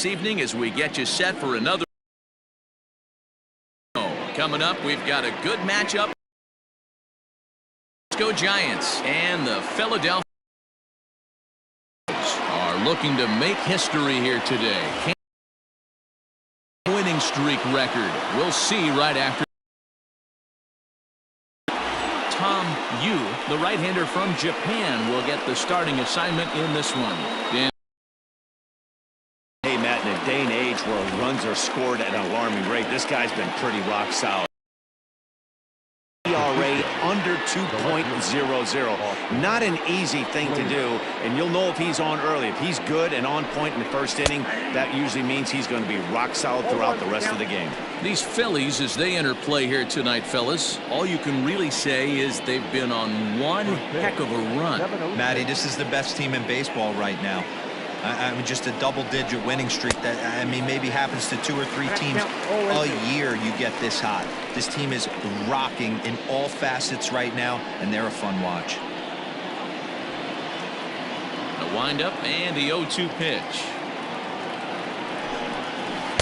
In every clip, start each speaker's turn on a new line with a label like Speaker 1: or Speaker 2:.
Speaker 1: this evening as we get you set for another. Coming up, we've got a good matchup. Let's go Giants and the Philadelphia are looking to make history here today. Winning streak record. We'll see right after. Tom Yu, the right-hander from Japan, will get the starting assignment in this one.
Speaker 2: Hey, Matt, in a day and age where runs are scored at an alarming rate, this guy's been pretty rock solid. ERA under 2.00. Not an easy thing to do, and you'll know if he's on early. If he's good and on point in the first inning, that usually means he's going to be rock solid throughout the rest of the game.
Speaker 1: These Phillies, as they enter play here tonight, fellas, all you can really say is they've been on one heck of a run.
Speaker 3: Matty, this is the best team in baseball right now. I mean, just a double-digit winning streak that, I mean, maybe happens to 2 or 3 teams a year. You get this hot. This team is rocking in all facets right now, and they're a fun watch.
Speaker 1: The windup and the 0-2 pitch.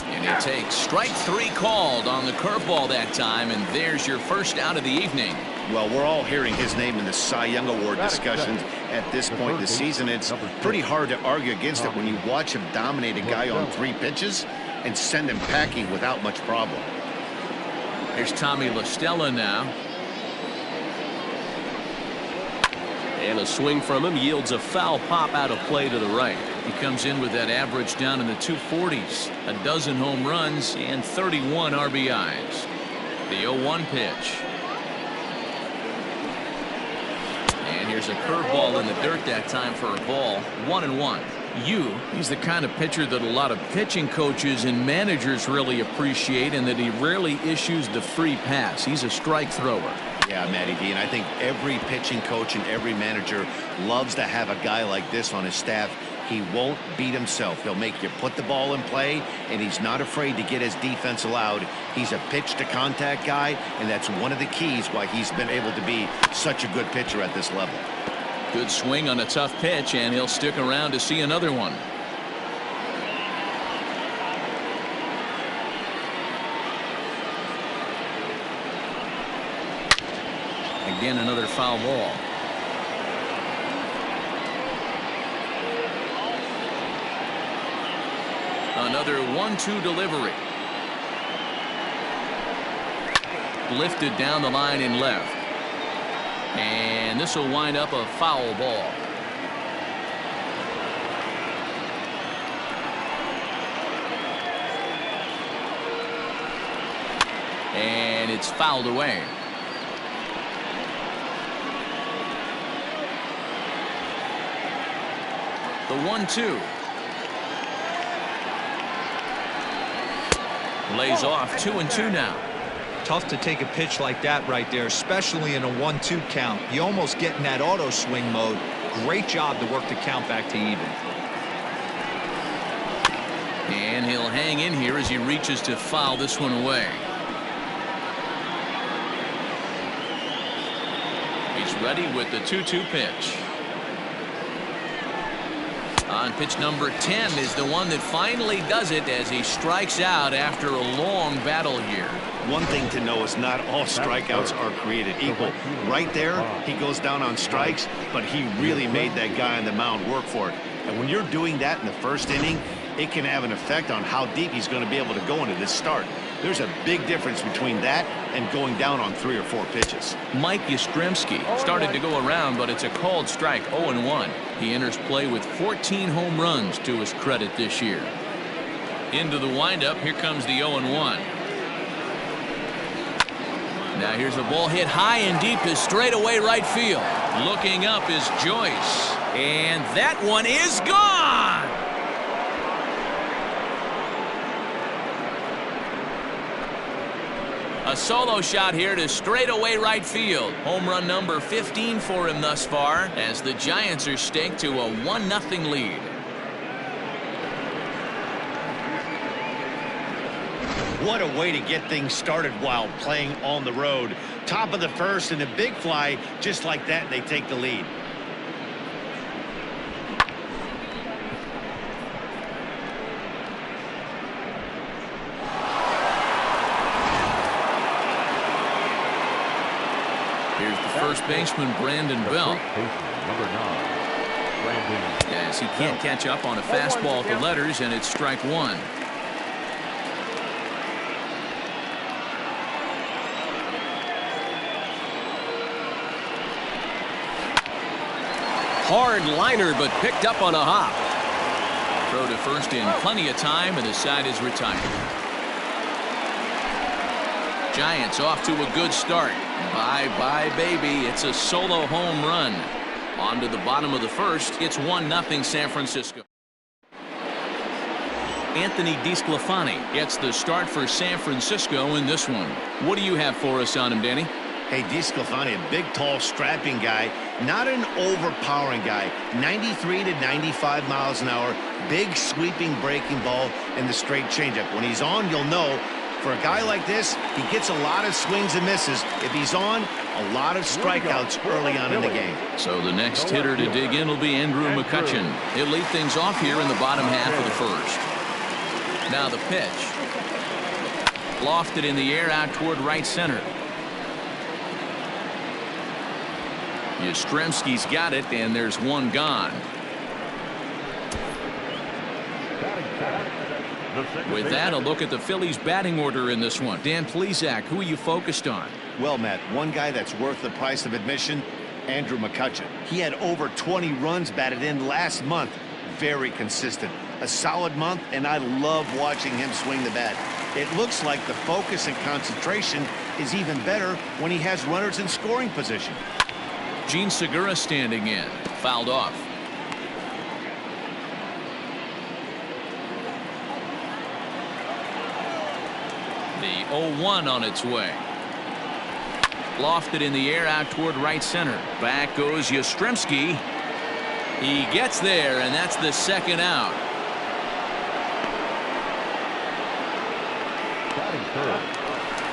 Speaker 1: And it takes strike 3 called on the curveball that time, and there's your first out of the evening.
Speaker 2: Well, we're all hearing his name in the Cy Young Award discussions at this point in the season. It's pretty hard to argue against it when you watch him dominate a guy on 3 pitches and send him packing without much problem.
Speaker 1: Here's Tommy La Stella now. And a swing from him yields a foul pop out of play to the right. He comes in with that average down in the 240s. A dozen home runs and 31 RBIs. The 0-1 pitch. And here's a curveball in the dirt that time for a ball. 1-1. He's the kind of pitcher that a lot of pitching coaches and managers really appreciate, and that he rarely issues the free pass. He's a strike thrower.
Speaker 2: Yeah, Matty D, and I think every pitching coach and every manager loves to have a guy like this on his staff. He won't beat himself. He'll make you put the ball in play, and he's not afraid to get his defense allowed. He's a pitch-to-contact guy, and that's one of the keys why he's been able to be such a good pitcher at this level.
Speaker 1: Good swing on a tough pitch, and he'll stick around to see another one. Again, another foul ball. Another 1-2 delivery. Lifted down the line in left. And this will wind up a foul ball. And it's fouled away. The 1-2. Lays off 2-2 now.
Speaker 3: Tough to take a pitch like that right there, especially in a 1-2 count. You almost get in that auto swing mode. Great job to work the count back to even.
Speaker 1: And he'll hang in here as he reaches to foul this one away. He's ready with the 2-2 pitch. On pitch number 10 is the one that finally does it as he strikes out after a long battle here.
Speaker 2: One thing to know is not all strikeouts are created equal. Right there, he goes down on strikes, but he really made that guy on the mound work for it. And when you're doing that in the first inning, it can have an effect on how deep he's going to be able to go into this start. There's a big difference between that and going down on 3 or 4 pitches.
Speaker 1: Mike Yastrzemski started to go around, but it's a called strike. 0-1. He enters play with 14 home runs to his credit this year. Into the windup. Here comes the 0-1. Now here's a ball hit high and deep to straightaway right field. Looking up is Joyce, and that one is gone. A solo shot here to straightaway right field. Home run number 15 for him thus far, as the Giants are staked to a 1-0 lead.
Speaker 2: What a way to get things started while playing on the road. Top of the first and a big fly, just like that, and they take the lead.
Speaker 1: first baseman Brandon Bell. As he can't catch up on a fastball at the letters, and it's strike one.
Speaker 4: Hard liner, but picked up on a hop.
Speaker 1: Throw to first in plenty of time, and the side is retired. Giants off to a good start. Bye-bye, baby. It's a solo home run. On to the bottom of the first. It's 1-0 San Francisco. Anthony DeSclafani gets the start for San Francisco in this one. What do you have for us on him, Danny?
Speaker 2: Hey, DeSclafani, a big, tall, strapping guy, not an overpowering guy. 93 to 95 miles an hour, big, sweeping, breaking ball, and the straight changeup. When he's on, you'll know. For a guy like this, he gets a lot of swings and misses. If he's on, a lot of strikeouts early on in the game.
Speaker 1: So the next hitter to dig in will be Andrew McCutchen. He'll lead things off here in the bottom half of the first. Now the pitch. Lofted in the air out toward right center. Yastrzemski's got it, and there's one gone. With that, a look at the Phillies batting order in this one. Dan Plesac, who are you focused on?
Speaker 2: Well, Matt, one guy that's worth the price of admission, Andrew McCutchen. He had over 20 runs batted in last month. Very consistent. A solid month, and I love watching him swing the bat. It looks like the focus and concentration is even better when he has runners in scoring position.
Speaker 1: Gene Segura standing in. Fouled off. The 0-1 on its way. Lofted in the air out toward right center. Back goes Yastrzemski. He gets there, and that's the second out.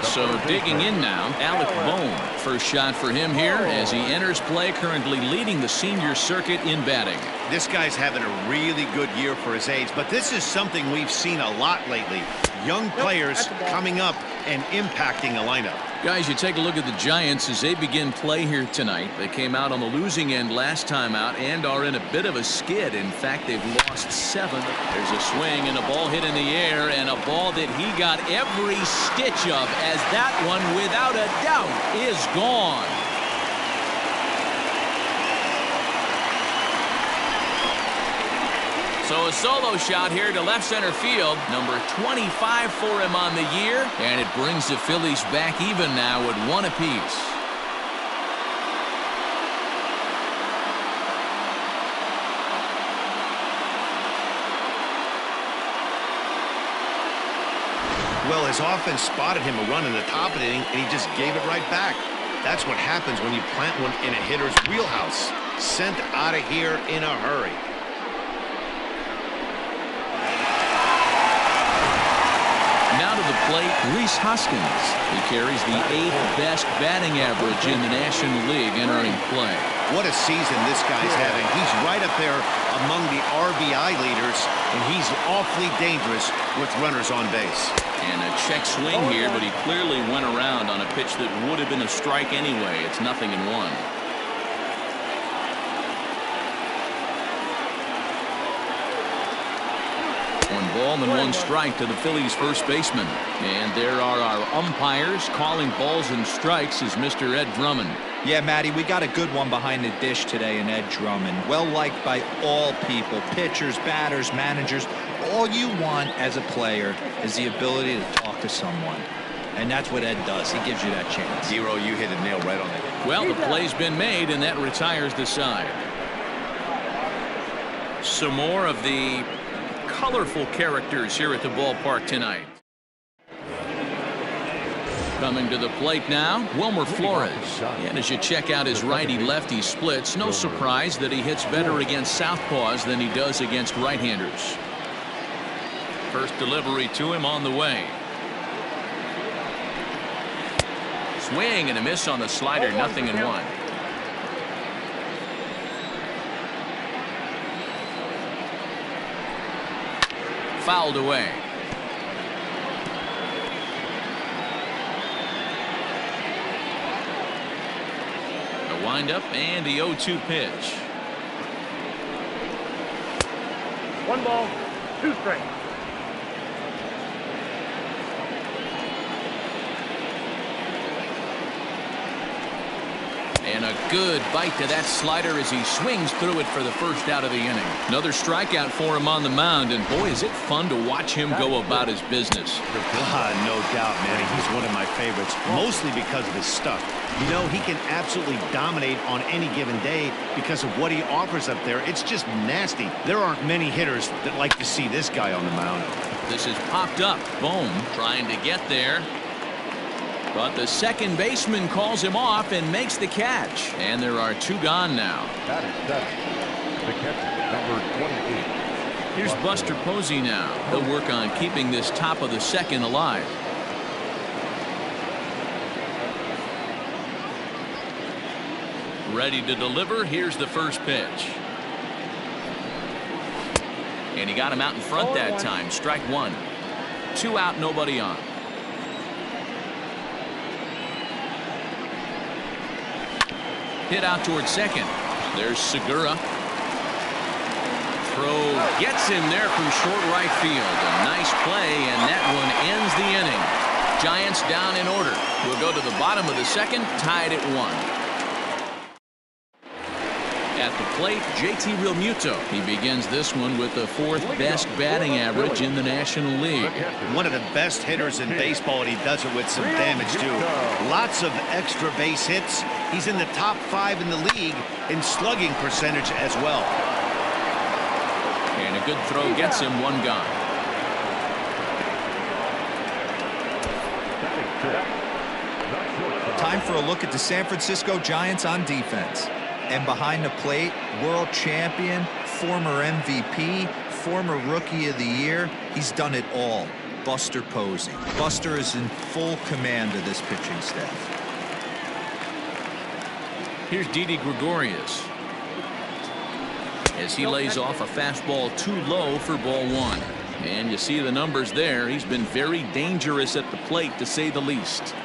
Speaker 1: So digging in now, Alec Bohm. First shot for him here as he enters play, currently leading the senior circuit in batting.
Speaker 2: This guy's having a really good year for his age, but this is something we've seen a lot lately. Young players coming up and impacting a lineup.
Speaker 1: Guys, you take a look at the Giants as they begin play here tonight. They came out on the losing end last time out and are in a bit of a skid. In fact, they've lost 7. There's a swing and a ball hit in the air, and a ball that he got every stitch of, as that one, without a doubt, is gone. So a solo shot here to left center field. Number 25 for him on the year. And it brings the Phillies back even now at 1 apiece.
Speaker 2: Well, his offense spotted him a run in the top of the inning, and he just gave it right back. That's what happens when you plant one in a hitter's wheelhouse. Sent out of here in a hurry.
Speaker 1: Now to the plate, Rhys Hoskins. He carries the 8th best batting average in the National League entering play.
Speaker 2: What a season this guy's having. He's right up there among the RBI leaders, and he's awfully dangerous with runners on base.
Speaker 1: And a check swing here, but he clearly went around on a pitch that would have been a strike anyway. It's 0-1. 1 ball and 1 strike to the Phillies first baseman. And there are our umpires calling balls and strikes is Mr. Ed Drummond.
Speaker 3: Yeah, Matty, we got a good one behind the dish today in Ed Drummond. Well liked by all people, pitchers, batters, managers. All you want as a player is the ability to talk to someone. And that's what Ed does. He gives you that chance.
Speaker 2: Zero, you hit a nail right on it.
Speaker 1: Well, the play's been made, and that retires the side. Some more of the colorful characters here at the ballpark tonight. Coming to the plate now, Wilmer Flores. And as you check out his righty-lefty splits, no surprise that he hits better against southpaws than he does against right-handers. First delivery to him on the way. Swing and a miss on the slider, 0-1. Fouled away. windup and the 0-2 pitch.
Speaker 5: 1 ball, 2 strikes.
Speaker 1: And a good bite to that slider as he swings through it for the first out of the inning. Another strikeout for him on the mound, and boy, is it fun to watch him go about his business.
Speaker 2: No doubt, man. He's one of my favorites, mostly because of his stuff. You know, he can absolutely dominate on any given day because of what he offers up there. It's just nasty. There aren't many hitters that like to see this guy on the mound.
Speaker 1: This is popped up. Bohm trying to get there. But the second baseman calls him off and makes the catch. And there are 2 gone now.
Speaker 5: That is 7. The catcher, number 28.
Speaker 1: Here's Buster Posey now. He'll work on keeping this top of the second alive. Ready to deliver. Here's the first pitch. And he got him out in front that time. Strike 1. 2 out, nobody on. Hit out towards second. There's Segura. Throw gets him there from short right field. A nice play, and that one ends the inning. Giants down in order. We'll go to the bottom of the second, tied at 1. At the plate, JT Realmuto. He begins this one with the 4th best batting average in the National League.
Speaker 2: One of the best hitters in baseball, and he does it with some damage too. Lots of extra base hits. He's in the top 5 in the league in slugging percentage as well.
Speaker 1: And a good throw gets him 1 gone.
Speaker 3: Time for a look at the San Francisco Giants on defense. And behind the plate, world champion, former MVP, former Rookie of the Year. He's done it all. Buster Posey. Buster is in full command of this pitching staff.
Speaker 1: Here's Didi Gregorius as he lays off a fastball too low for ball 1. And you see the numbers there. He's been very dangerous at the plate, to say the least.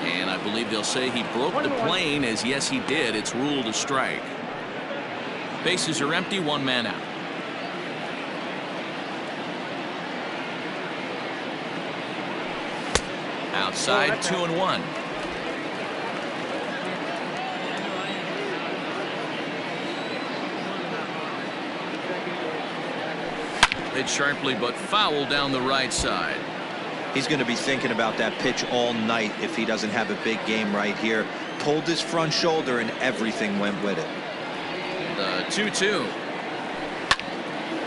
Speaker 1: And I believe they'll say he broke the plane, as yes he did. It's ruled a strike. Bases are empty, 1 man out. Outside, 2-1. Hit sharply, but foul down the right side.
Speaker 3: He's going to be thinking about that pitch all night if he doesn't have a big game right here. Pulled his front shoulder and everything went with it.
Speaker 1: The 2-2.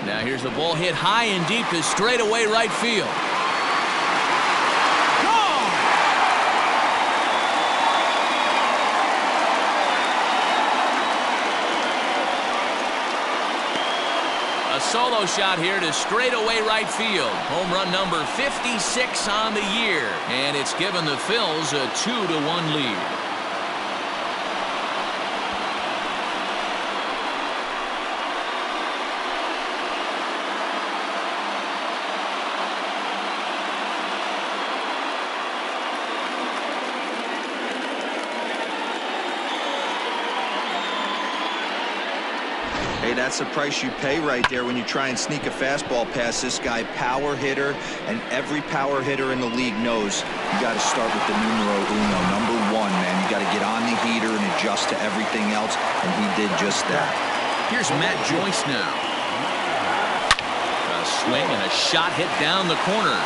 Speaker 1: Now here's the ball hit high and deep to straightaway right field. A solo shot here to straightaway right field. Home run number 56 on the year. And it's given the Phils a 2-1 lead.
Speaker 3: Hey, that's the price you pay right there when you try and sneak a fastball past this guy. Power hitter, and every power hitter in the league knows you got to start with the numero uno, number 1, man. You got to get on the heater and adjust to everything else, and he did just that.
Speaker 1: Here's Matt Joyce now. A swing and a shot hit down the corner.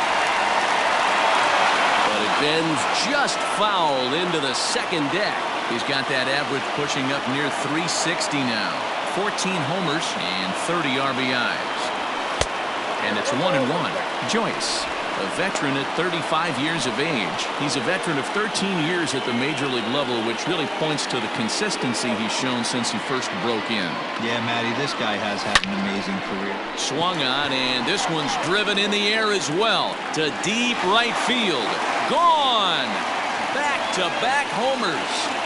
Speaker 1: But it bends just foul into the second deck. He's got that average pushing up near 360 now. 14 homers and 30 RBIs. And it's 1-1. Joyce, a veteran at 35 years of age. He's a veteran of 13 years at the major league level, which really points to the consistency he's shown since he first broke in.
Speaker 3: Yeah, Matty, this guy has had an amazing career.
Speaker 1: Swung on, and this one's driven in the air as well to deep right field. Gone! Back-to-back homers.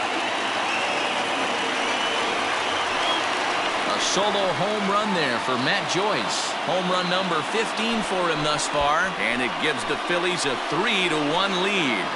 Speaker 1: solo home run there for Matt Joyce. Home run number 15 for him thus far, and it gives the Phillies a 3-1 lead.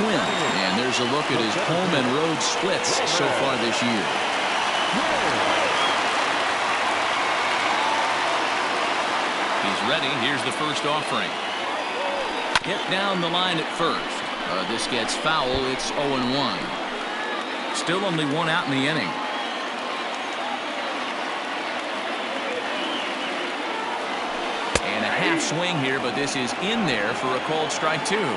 Speaker 1: And there's a look at his home and road splits so far this year. He's ready. Here's the first offering. Hit down the line at first. This gets foul. It's 0-1. Still only one out in the inning. And a half swing here, but this is in there for a called strike two.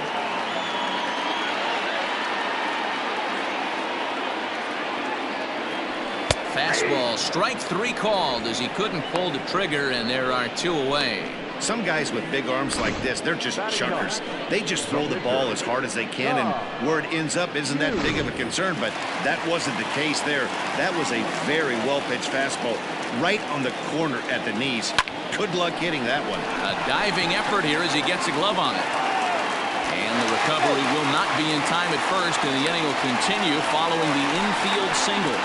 Speaker 1: Fastball, strike three called as he couldn't pull the trigger, and there are two away.
Speaker 2: Some guys with big arms like this, they're just chuckers. They just throw the ball as hard as they can, and where it ends up isn't that big of a concern, but that wasn't the case there. That was a very well-pitched fastball right on the corner at the knees. Good luck hitting that one.
Speaker 1: A diving effort here as he gets a glove on it. And the recovery will not be in time at first, and the inning will continue following the infield single.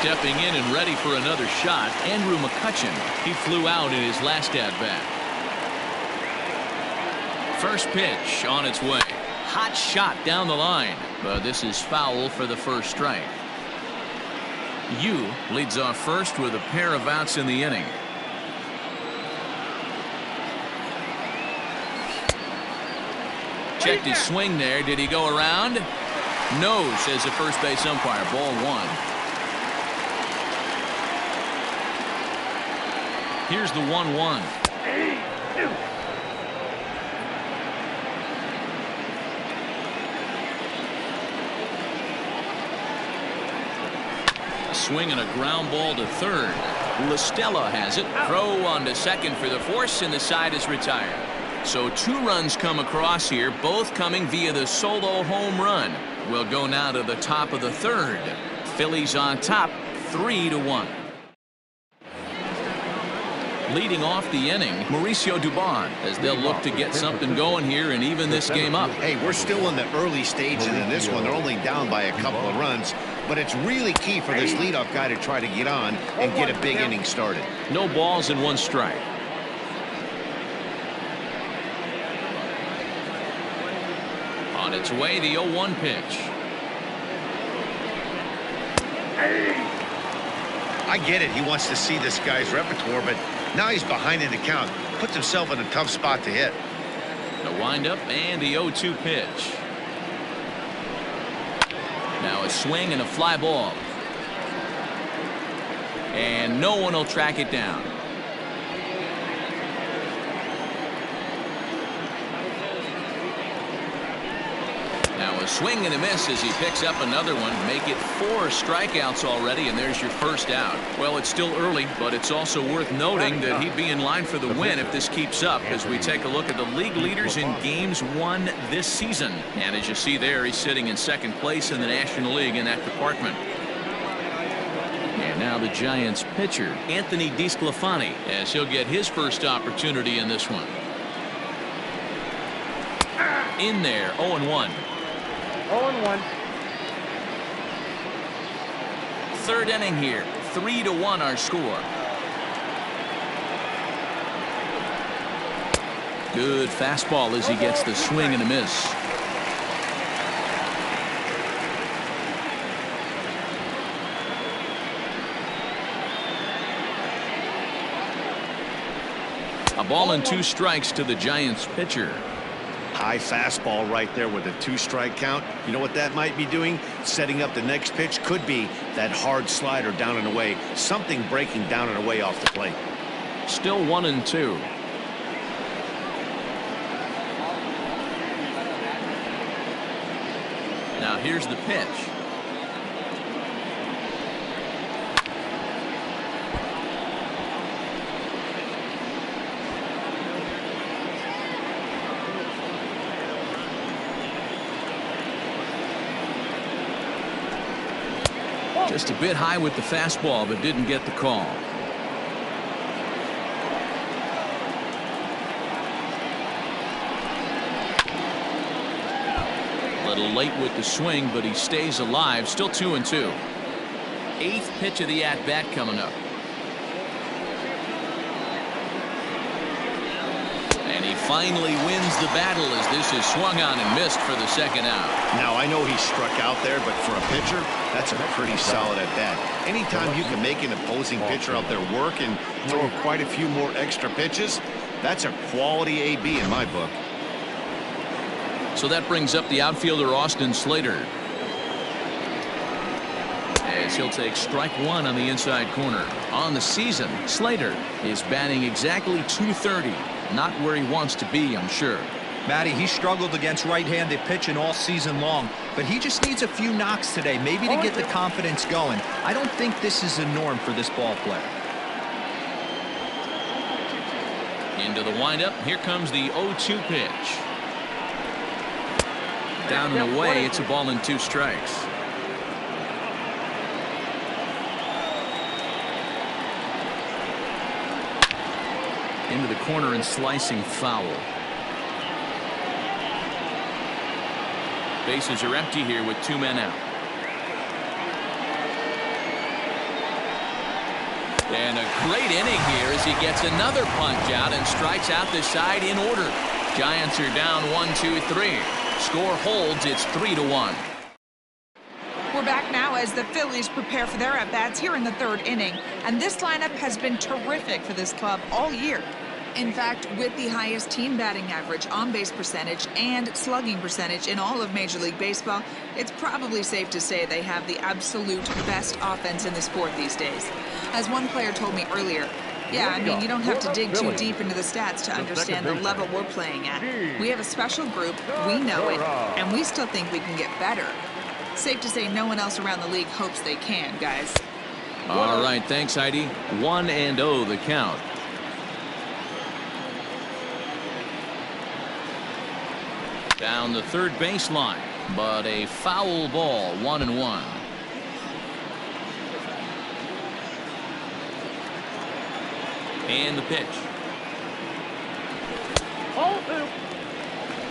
Speaker 1: Stepping in and ready for another shot, Andrew McCutchen. He flew out in his last at-bat. First pitch on its way. Hot shot down the line, but this is foul for the first strike. Yu leads off first with a pair of outs in the inning. Checked his swing there. Did he go around? No, says the first base umpire. Ball one. Here's the 1-1. Swing and a ground ball to third. LaStella has it. Throw on to second for the force, and the side is retired. So two runs come across here, both coming via the solo home run. We'll go now to the top of the third. Phillies on top, 3-1. Leading off the inning, Mauricio Dubon, as they'll look to get something going here and even this game up.
Speaker 2: Hey, we're still in the early stages in this one. They're only down by a couple of runs, but it's really key for this leadoff guy to try to get on and get a big inning started.
Speaker 1: No balls and one strike. On its way, the 0-1 pitch.
Speaker 2: I get it. He wants to see this guy's repertoire, but now he's behind in the count. Puts himself in a tough spot to hit.
Speaker 1: The windup and the 0-2 pitch. Now a swing and a fly ball. And no one will track it down. Now a swing and a miss as he picks up another one. Make it 4 strikeouts already, and there's your first out. Well, it's still early, but it's also worth noting that he'd be in line for the win if this keeps up, as we take a look at the league leaders in games won this season. And as you see there, he's sitting in second place in the National League in that department. And now the Giants pitcher, Anthony DeSclafani, as he'll get his first opportunity in this one. In there, 0-1.
Speaker 6: 0-1.
Speaker 1: Third inning here, 3-1 our score. Good fastball as he gets the swing and a miss. A ball and 2 strikes to the Giants pitcher.
Speaker 2: High fastball right there with a 2-strike count. You know what that might be doing? Setting up the next pitch. Could be that hard slider down and away. Something breaking down and away off the plate.
Speaker 1: Still 1-2. Now here's the pitch. Just a bit high with the fastball, but didn't get the call. A little late with the swing, but he stays alive. Still 2-2. 8th pitch of the at-bat coming up. And he finally wins the battle as this is swung on and missed for the second out.
Speaker 2: Now, I know he struck out there, but for a pitcher, that's a pretty solid at-bat. Anytime you can make an opposing pitcher out there work and throw quite a few more extra pitches, that's a quality AB in my book.
Speaker 1: So that brings up the outfielder Austin Slater. As he'll take strike one on the inside corner. On the season, Slater is batting exactly .230. Not where he wants to be, I'm sure.
Speaker 3: Matty, he struggled against right-handed pitching all season long, but he just needs a few knocks today, maybe to get the confidence going. I don't think this is a norm for this ball player.
Speaker 1: Into the windup. Here comes the 0-2 pitch. Down and away. It's a ball and 2 strikes. Into the corner and slicing foul. Bases are empty here with 2 men out. And a great inning here as he gets another punch out and strikes out the side in order. Giants are down 1-2-3. Score holds. It's 3-1.
Speaker 7: We're back now as the Phillies prepare for their at-bats here in the 3rd inning. And this lineup has been terrific for this club all year. In fact, with the highest team batting average, on-base percentage, and slugging percentage in all of Major League Baseball, it's probably safe to say they have the absolute best offense in the sport these days. As one player told me earlier, yeah, I mean, you don't have to dig too deep into the stats to understand the level we're playing at. We have a special group, we know it, and we still think we can get better. Safe to say no one else around the league hopes they can, guys.
Speaker 1: All right, thanks, Heidi. 1-0 the count. Down the third baseline, but a foul ball. 1-1. And the pitch.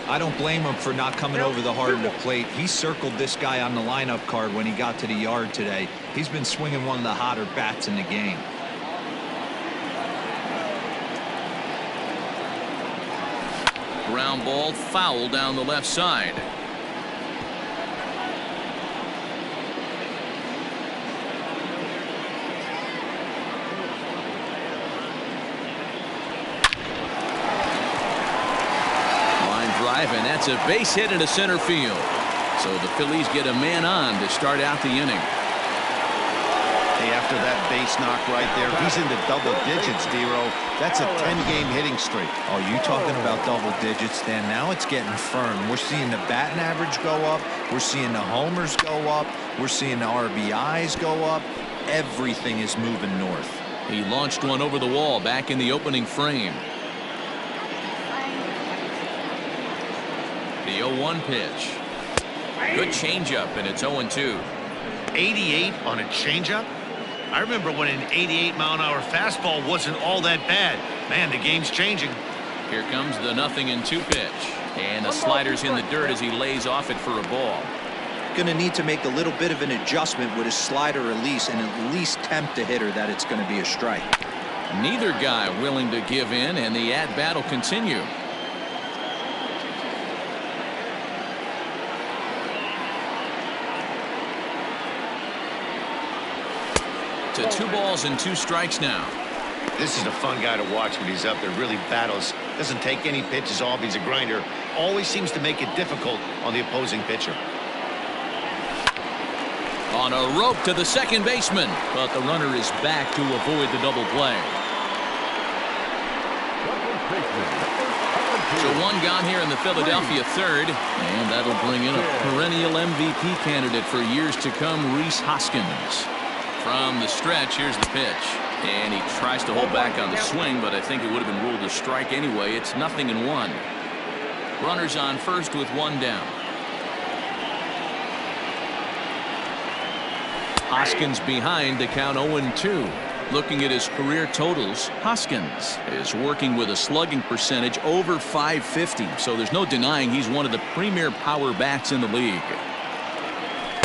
Speaker 3: I don't blame him for not coming over the heart of the plate. He circled this guy on the lineup card when he got to the yard today. He's been swinging one of the hotter bats in the game.
Speaker 1: Ground ball, foul down the left side. Line drive, and that's a base hit into center field. So the Phillies get a man on to start out the inning.
Speaker 2: After that base knock right there, he's into double digits, D-Row. That's a 10-game hitting streak.
Speaker 3: Oh, you talking about double digits, Dan? Now it's getting firm. We're seeing the batting average go up. We're seeing the homers go up. We're seeing the RBIs go up. Everything is moving north.
Speaker 1: He launched one over the wall back in the opening frame. The 0-1 pitch. Good changeup, and it's 0-2.
Speaker 2: 88 on a changeup? I remember when an 88-mile-an-hour fastball wasn't all that bad. Man, the game's changing.
Speaker 1: Here comes the 0-2 pitch. And the slider's in the dirt as he lays off it for a ball.
Speaker 3: Going to need to make a little bit of an adjustment with his slider release and at least tempt the hitter that it's going to be a strike.
Speaker 1: Neither guy willing to give in, and the at-bat will continue. To 2 balls and 2 strikes now.
Speaker 2: This is a fun guy to watch when he's up there. Really battles. Doesn't take any pitches off. He's a grinder. Always seems to make it difficult on the opposing pitcher.
Speaker 1: On a rope to the second baseman, but the runner is back to avoid the double play. So 1 gone here in the Philadelphia 3rd, and that'll bring in a perennial MVP candidate for years to come, Rhys Hoskins. From the stretch, here's the pitch. And he tries to hold back on the swing, but I think it would have been ruled a strike anyway. It's 0-1. Runners on first with 1 down. Hoskins behind to count 0-2. Looking at his career totals, Hoskins is working with a slugging percentage over .550, so there's no denying he's one of the premier power bats in the league.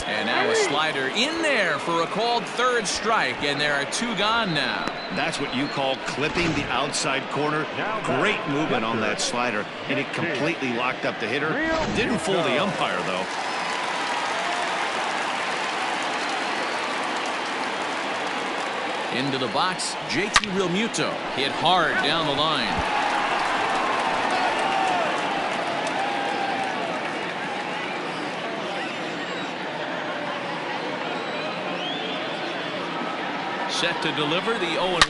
Speaker 1: And now a slider in there for a called third strike, and there are 2 gone now.
Speaker 2: That's what you call clipping the outside corner. Great movement on that slider, and it completely locked up the hitter. Didn't fool the umpire, though.
Speaker 1: Into the box, JT Realmuto hit hard down the line. Set to deliver the 0-1.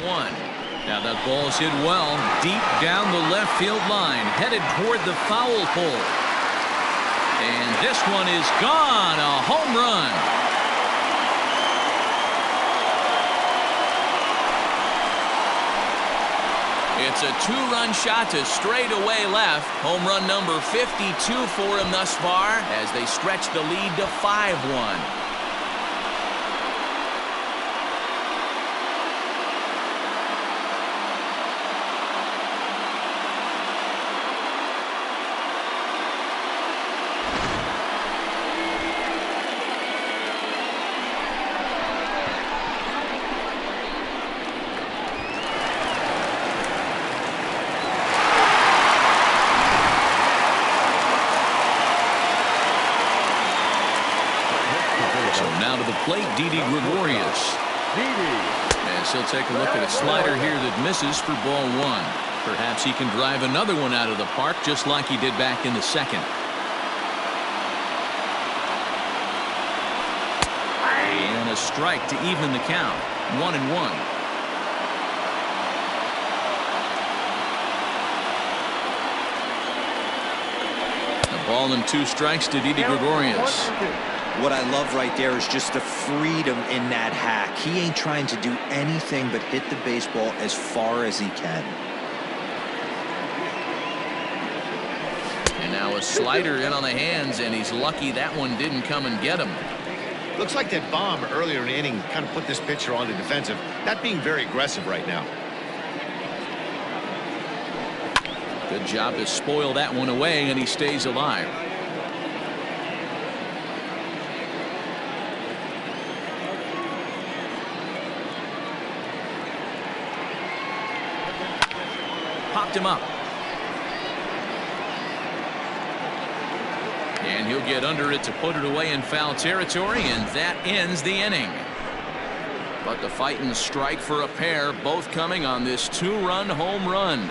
Speaker 1: Now that ball's hit well, deep down the left field line, headed toward the foul pole. And this one is gone, a home run. It's a 2-run shot to straightaway left. Home run number 52 for him thus far as they stretch the lead to 5-1. Plate, Didi Gregorius. As he'll take a look at a slider here that misses for ball 1. Perhaps he can drive another one out of the park just like he did back in the second. And a strike to even the count. 1-1. A ball and 2 strikes to Didi Gregorius.
Speaker 3: What I love right there is just the freedom in that hack. He ain't trying to do anything but hit the baseball as far as he can.
Speaker 1: And now a slider in on the hands, and he's lucky that one didn't come and get him.
Speaker 2: Looks like that bomb earlier in the inning kind of put this pitcher on the defensive. Not being very aggressive right now.
Speaker 1: Good job to spoil that one away, and he stays alive. Popped him up. And he'll get under it to put it away in foul territory, and that ends the inning. But the fighting strike for a pair, both coming on this 2-run home run.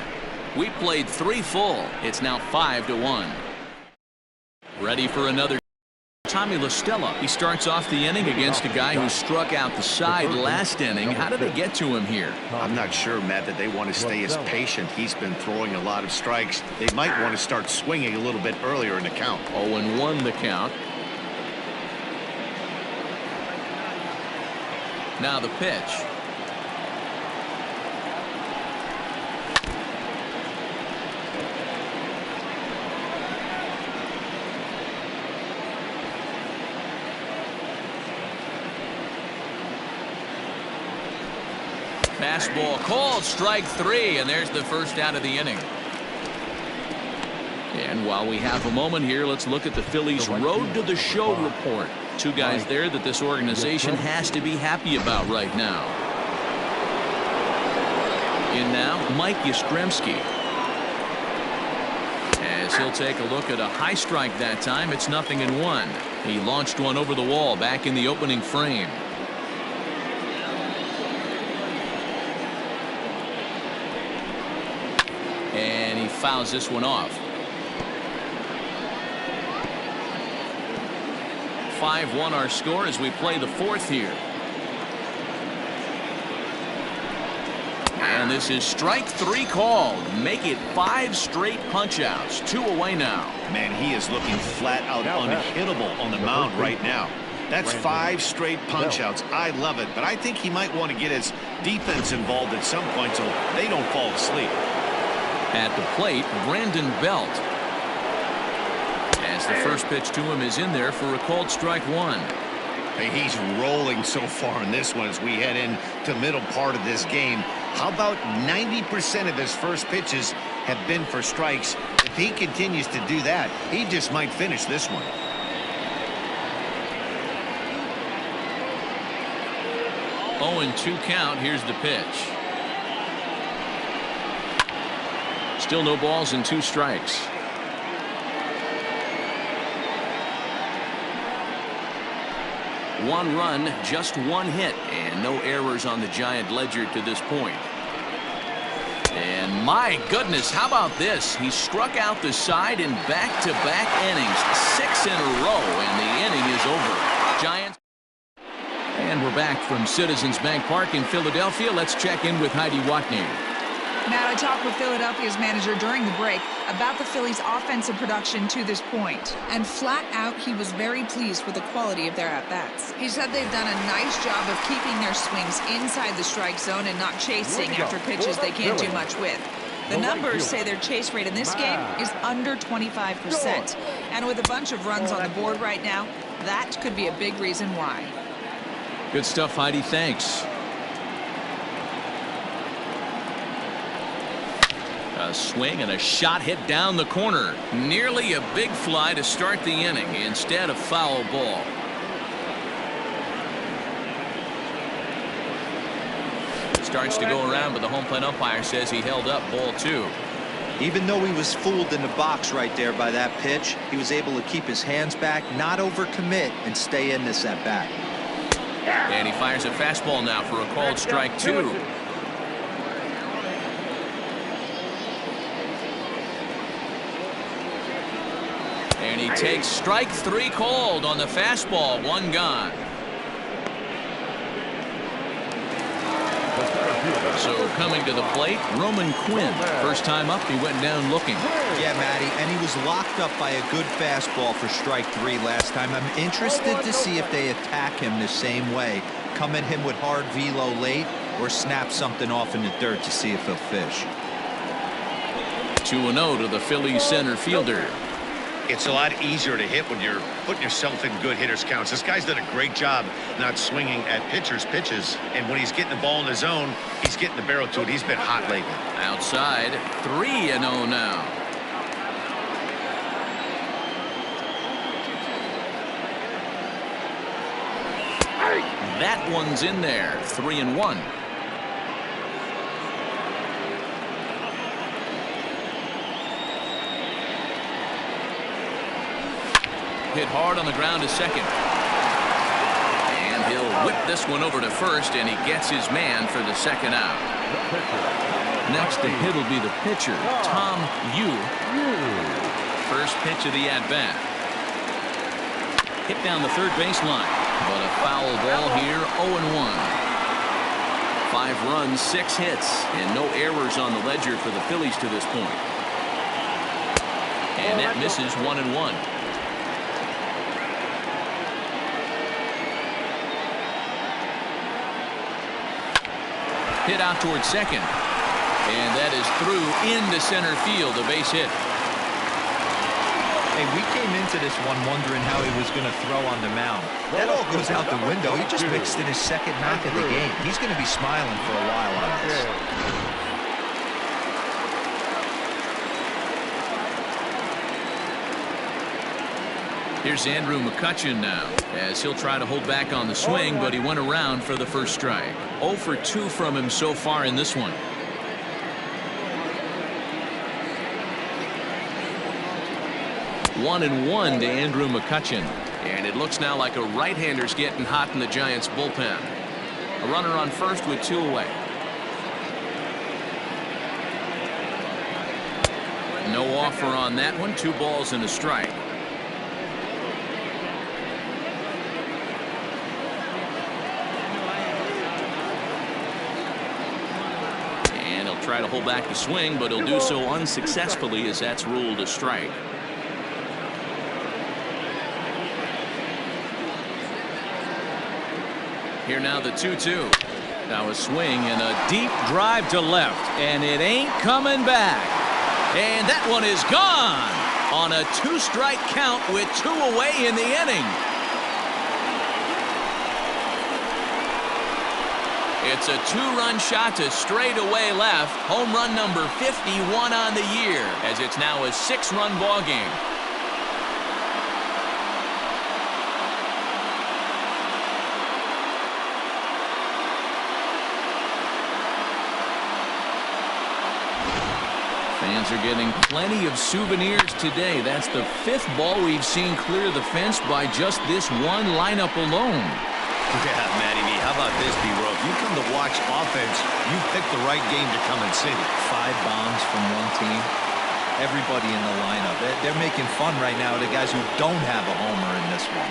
Speaker 1: We played 3 full. It's now 5-1. Ready for another. Tommy La Stella. He starts off the inning against a guy who struck out the side last inning. How did they get to him here?
Speaker 2: I'm not sure, Matt, that they want to stay as patient. He's been throwing a lot of strikes. They might want to start swinging a little bit earlier in the count.
Speaker 1: 0-1 the count. Now the pitch. Fastball called, strike 3, and there's the first out of the inning. And while we have a moment here, let's look at the Phillies' road to the show report. 2 guys there that this organization has to be happy about right now. In now, Mike Yastrzemski. As he'll take a look at a high strike that time, it's 0-1. He launched one over the wall back in the opening frame. And he fouls this one off. 5-1 our score as we play the 4th here. And this is strike 3 called. Make it 5 straight punch-outs. 2 away now.
Speaker 2: Man, he is looking flat out unhittable on the mound right now. That's 5 straight punch-outs. I love it, but I think he might want to get his defense involved at some point so they don't fall asleep.
Speaker 1: At the plate, Brandon Belt. As the first pitch to him is in there for a called strike 1.
Speaker 2: Hey, he's rolling so far in this one as we head into the middle part of this game. How about 90% of his first pitches have been for strikes? If he continues to do that, he just might finish this one.
Speaker 1: Oh, and 2 count. Here's the pitch. Still no balls and 2 strikes. One run, just 1 hit, and no errors on the Giant ledger to this point. And my goodness, how about this? He struck out the side in back-to-back innings, 6 in a row, and the inning is over. Giants. And we're back from Citizens Bank Park in Philadelphia. Let's check in with Heidi Watney.
Speaker 7: Matt, I talked with Philadelphia's manager during the break about the Phillies' offensive production to this point. And flat out, he was very pleased with the quality of their at-bats. He said they've done a nice job of keeping their swings inside the strike zone and not chasing after pitches they can't do much with. The numbers say their chase rate in this game is under 25%. And with a bunch of runs on the board right now, that could be a big reason why.
Speaker 1: Good stuff, Heidi. Thanks. A swing and a shot hit down the corner. Nearly a big fly to start the inning. Instead, a foul ball. Starts to go around, but the home plate umpire says he held up ball 2.
Speaker 3: Even though he was fooled in the box right there by that pitch, he was able to keep his hands back, not overcommit, and stay in this at bat.
Speaker 1: And he fires a fastball now for a called strike 2. And he takes strike 3 called on the fastball. 1 gone. So coming to the plate, Roman Quinn. First time up, he went down looking.
Speaker 3: Yeah, Matty, and he was locked up by a good fastball for strike 3 last time. I'm interested to see if they attack him the same way. Come at him with hard velo late or snap something off in the dirt to see if he'll fish.
Speaker 1: 2-0 to the Phillies center fielder.
Speaker 2: It's a lot easier to hit when you're putting yourself in good hitters counts. This guy's done a great job not swinging at pitchers' pitches. And when he's getting the ball in the zone, he's getting the barrel to it. He's been hot lately.
Speaker 1: Outside, 3-0 now. That one's in there. 3-1. Hit hard on the ground to second. And he'll whip this one over to first, and he gets his man for the second out. Next to hit will be the pitcher, Tom Yu. First pitch of the at-bat. Hit down the third baseline, but a foul ball here, 0-1. 5 runs, 6 hits, and no errors on the ledger for the Phillies to this point. And that misses 1-1. Hit out towards second. And that is through into center field, a base hit.
Speaker 3: Hey, we came into this one wondering how he was going to throw on the mound. That all goes out the window. He just mixed in his second knock of the game. He's going to be smiling for a while on this.
Speaker 1: Here's Andrew McCutchen now, as he'll try to hold back on the swing, but he went around for the first strike. 0 for 2 from him so far in this one. One and 1 to Andrew McCutchen. And it looks now like a right-hander's getting hot in the Giants bullpen. A runner on first with 2 away. No offer on that one. 2 balls and a strike. Try to hold back the swing, but he'll do so unsuccessfully as that's ruled a strike. Here now the 2-2. Now a swing and a deep drive to left, and it ain't coming back. And that one is gone on a 2-strike count with 2 away in the inning. It's a two-run shot to straightaway left. Home run number 51 on the year, as it's now a 6-run ball game. Fans are getting plenty of souvenirs today. That's the 5th ball we've seen clear the fence by just this one lineup alone.
Speaker 2: Yeah, Matty B, how about this, B-Roll? If you come to watch offense, you picked the right game to come and see.
Speaker 3: 5 bombs from one team. Everybody in the lineup. They're making fun right now of the guys who don't have a homer in this one.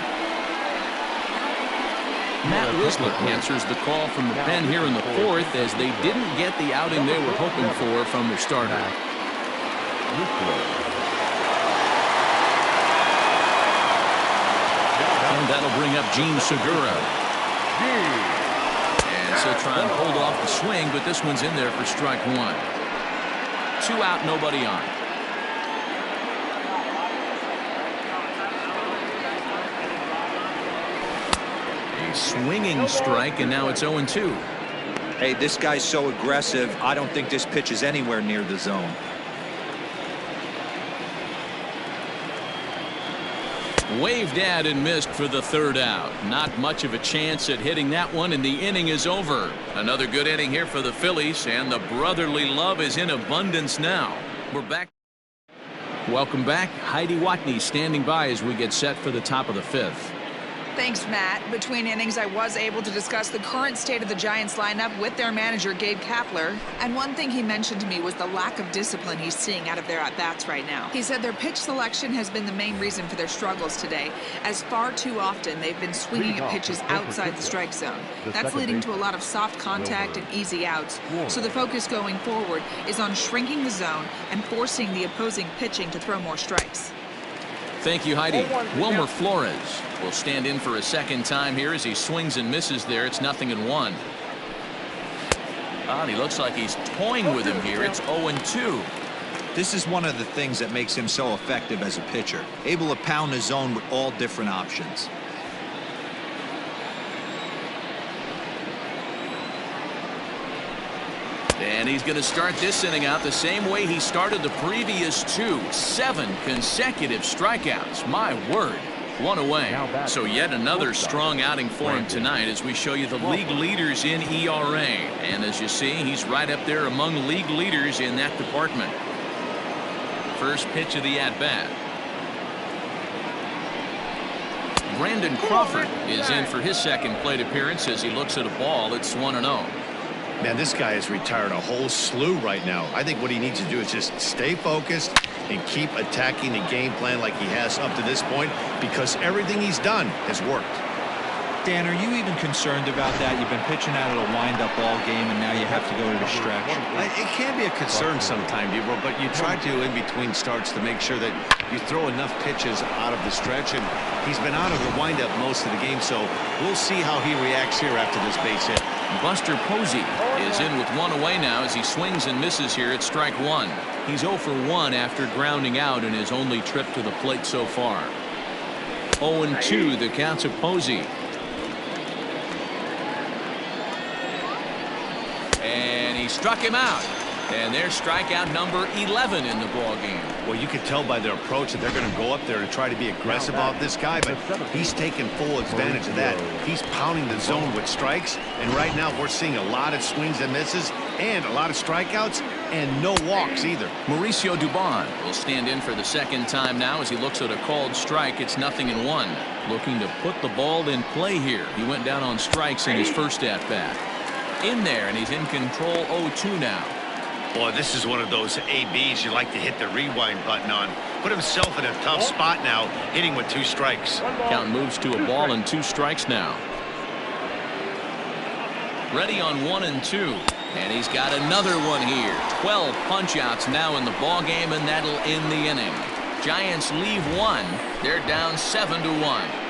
Speaker 1: Matt Wisler answers the call from the pen here in the 4th, as they didn't get the outing they were hoping for from their starter. And that'll bring up Gene Segura. And so try and hold off the swing, but this one's in there for strike 1. 2 out, nobody on. A swinging strike, and now it's 0-2.
Speaker 3: Hey, this guy's so aggressive. I don't think this pitch is anywhere near the zone.
Speaker 1: Waved at and missed for the 3rd out. Not much of a chance at hitting that one, and the inning is over. Another good inning here for the Phillies, and the brotherly love is in abundance now. We're back. Welcome back. Heidi Watney standing by as we get set for the top of the 5th.
Speaker 7: Thanks, Matt. Between innings, I was able to discuss the current state of the Giants lineup with their manager, Gabe Kapler. And one thing he mentioned to me was the lack of discipline he's seeing out of their at-bats right now. He said their pitch selection has been the main reason for their struggles today, as far too often they've been swinging at pitches outside the strike zone. That's leading to a lot of soft contact and easy outs. So the focus going forward is on shrinking the zone and forcing the opposing pitching to throw more strikes.
Speaker 1: Thank you, Heidi. Wilmer Flores will stand in for a 2nd time here as he swings and misses there. It's 0-1. And he looks like he's toying with him here. It's 0-2.
Speaker 3: This is one of the things that makes him so effective as a pitcher. Able to pound the zone with all different options.
Speaker 1: And he's going to start this inning out the same way he started the previous 2. 7 consecutive strikeouts. My word. 1 away. So yet another strong outing for him tonight as we show you the league leaders in ERA. And as you see, he's right up there among league leaders in that department. First pitch of the at-bat. Brandon Crawford is in for his 2nd plate appearance as he looks at a ball. It's 1-0.
Speaker 2: Man, this guy has retired a whole slew right now. I think what he needs to do is just stay focused and keep attacking the game plan like he has up to this point, because everything he's done has worked.
Speaker 3: Dan, are you even concerned about that? You've been pitching out of a wind-up ball game, and now you have to go to the stretch.
Speaker 2: It can be a concern sometimes, but you try to, in between starts, to make sure that you throw enough pitches out of the stretch, and he's been out of the wind-up most of the game, so we'll see how he reacts here after this base hit.
Speaker 1: Buster Posey is in with 1 away now as he swings and misses here at strike 1. He's 0 for 1 after grounding out in his only trip to the plate so far. 0-2 the counts of Posey. And he struck him out. And there's strikeout number 11 in the ball game.
Speaker 2: Well, you can tell by their approach that they're going to go up there and try to be aggressive about this guy, but he's taking full advantage of that. He's pounding the zone with strikes, and right now we're seeing a lot of swings and misses and a lot of strikeouts and no walks either.
Speaker 1: Mauricio Dubon will stand in for the 2nd time now as he looks at a called strike. It's 0-1. Looking to put the ball in play here. He went down on strikes in his first at-bat. In there, and he's in control. 0-2 now.
Speaker 2: Boy, this is one of those ABs you like to hit the rewind button on. Put himself in a tough spot now, hitting with 2 strikes.
Speaker 1: Count moves to a ball and 2 strikes now. Ready on 1-2. And he's got another one here. 12 punch-outs now in the ball game, and that'll end the inning. Giants leave 1. They're down 7-1.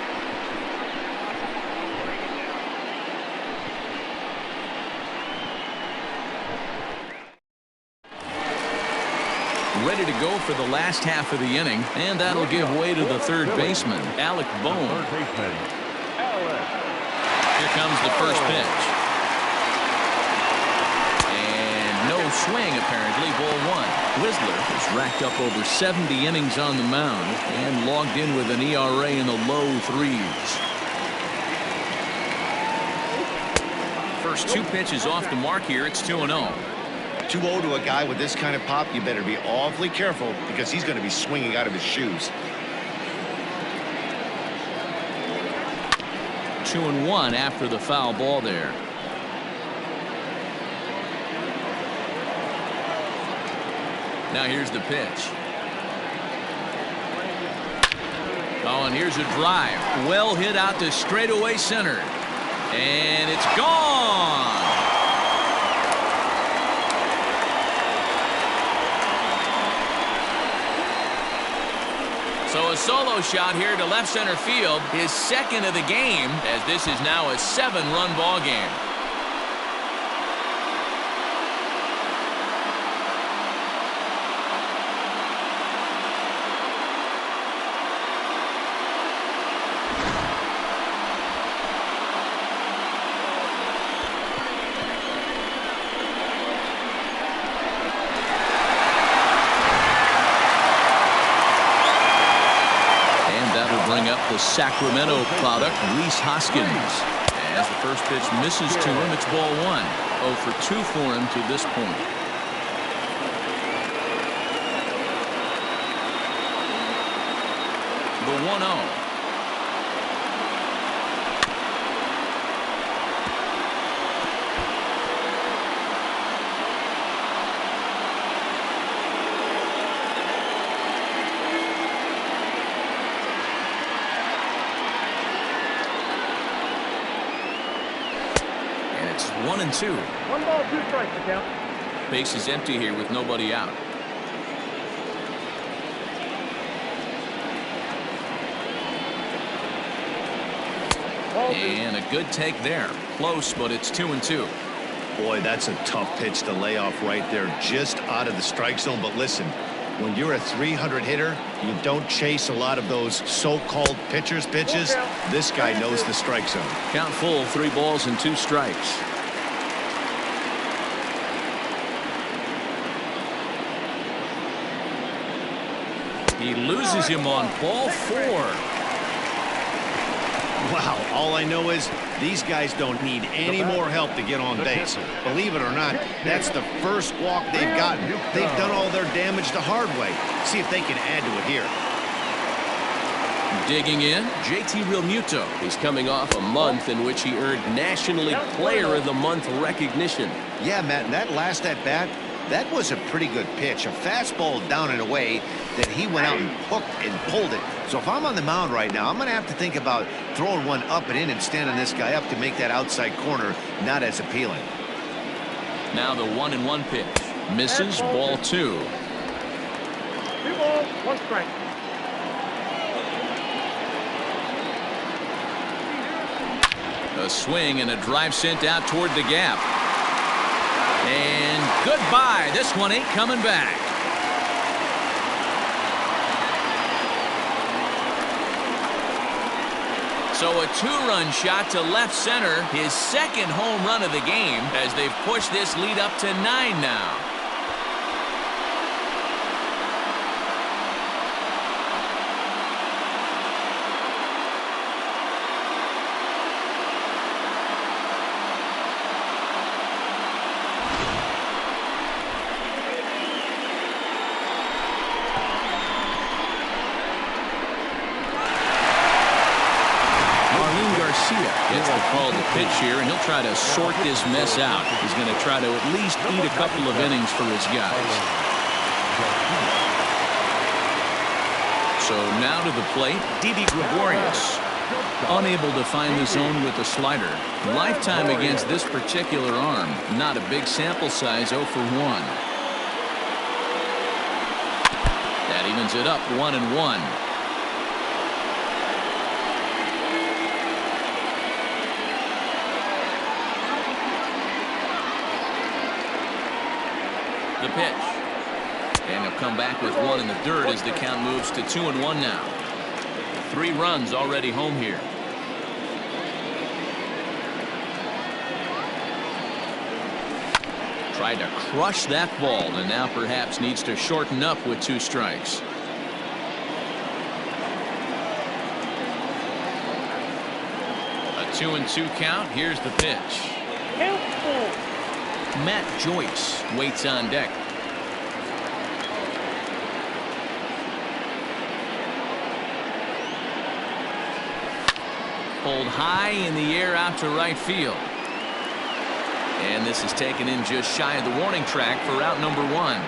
Speaker 1: Ready to go for the last half of the inning, and that'll give way to the 3rd baseman, Alec Bohm. Here comes the first pitch. swing, apparently. Ball one. Whistler has racked up over 70 innings on the mound and logged in with an ERA in the low 3s. First 2 pitches off the mark here. It's 2-0.
Speaker 2: 2-0 to a guy with this kind of pop, you better be awfully careful because he's going to be swinging out of his shoes.
Speaker 1: 2-1 after the foul ball there. Now here's the pitch. Oh, and here's a drive. Well hit out to straightaway center. And it's gone. So a solo shot here to left center field, his second of the game, as this is now a 7-run ball game. The Sacramento product, Rhys Hoskins. As the first pitch misses to him, it's ball 1. 0 for 2 for him to this point. The 1-0. It's 1-2.
Speaker 6: 1 ball, 2 strikes, the count.
Speaker 1: Base is empty here with nobody out. And a good take there. Close, but it's 2-2.
Speaker 2: Boy, that's a tough pitch to lay off right there, just out of the strike zone. But listen, when you're a 300 hitter, you don't chase a lot of those so-called pitcher's pitches. This guy knows the strike zone.
Speaker 1: Count full, 3 balls and 2 strikes. He loses him on ball 4.
Speaker 2: Wow, all I know is these guys don't need any more help to get on base. Believe it or not, that's the first walk they've gotten. They've done all their damage the hard way. See if they can add to it here.
Speaker 1: Digging in, JT Realmuto.
Speaker 4: He's coming off a month in which he earned National League Player of the Month recognition.
Speaker 2: Yeah, Matt, and that last at-bat, that was a pretty good pitch. A fastball down and away that he went out and hooked and pulled it. So if I'm on the mound right now, I'm going to have to think about throwing one up and in and standing this guy up to make that outside corner not as appealing.
Speaker 1: Now the 1-1 pitch. Misses, ball 2.
Speaker 6: 2 balls, 1 strike.
Speaker 1: A swing and a drive sent out toward the gap. And goodbye. This one ain't coming back. So a 2-run shot to left center, his second home run of the game, as they've pushed this lead up to 9 now. Gets the call to pitch here, and he'll try to sort this mess out. He's going to try to at least eat a couple of innings for his guys. So now to the plate, Didi Gregorius. Unable to find the zone with the slider. Lifetime against this particular arm. Not a big sample size, 0 for 1. That evens it up, 1-1. The pitch. And he'll come back with 1 in the dirt as the count moves to 2-1 now. 3 runs already home here. Tried to crush that ball and now perhaps needs to shorten up with 2 strikes. A 2-2 count. Here's the pitch. Matt Joyce waits on deck. Pulled high in the air out to right field. And this is taken in just shy of the warning track for out number 1.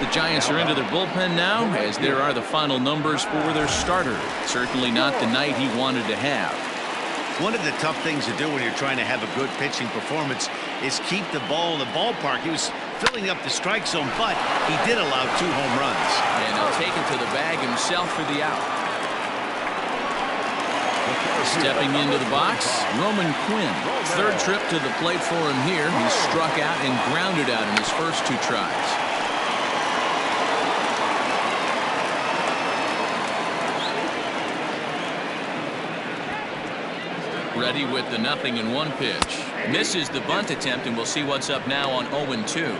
Speaker 1: The Giants are into their bullpen now, as there are the final numbers for their starter. Certainly not the night he wanted to have.
Speaker 2: One of the tough things to do when you're trying to have a good pitching performance is keep the ball in the ballpark. He was filling up the strike zone, but he did allow 2 home runs.
Speaker 1: And he'll take it to the bag himself for the out. Stepping into the box, Roman Quinn. 3rd trip to the plate for him here. He struck out and grounded out in his first 2 tries. Ready with the 0-1 pitch. Misses the bunt attempt, and we'll see what's up now on 0-2.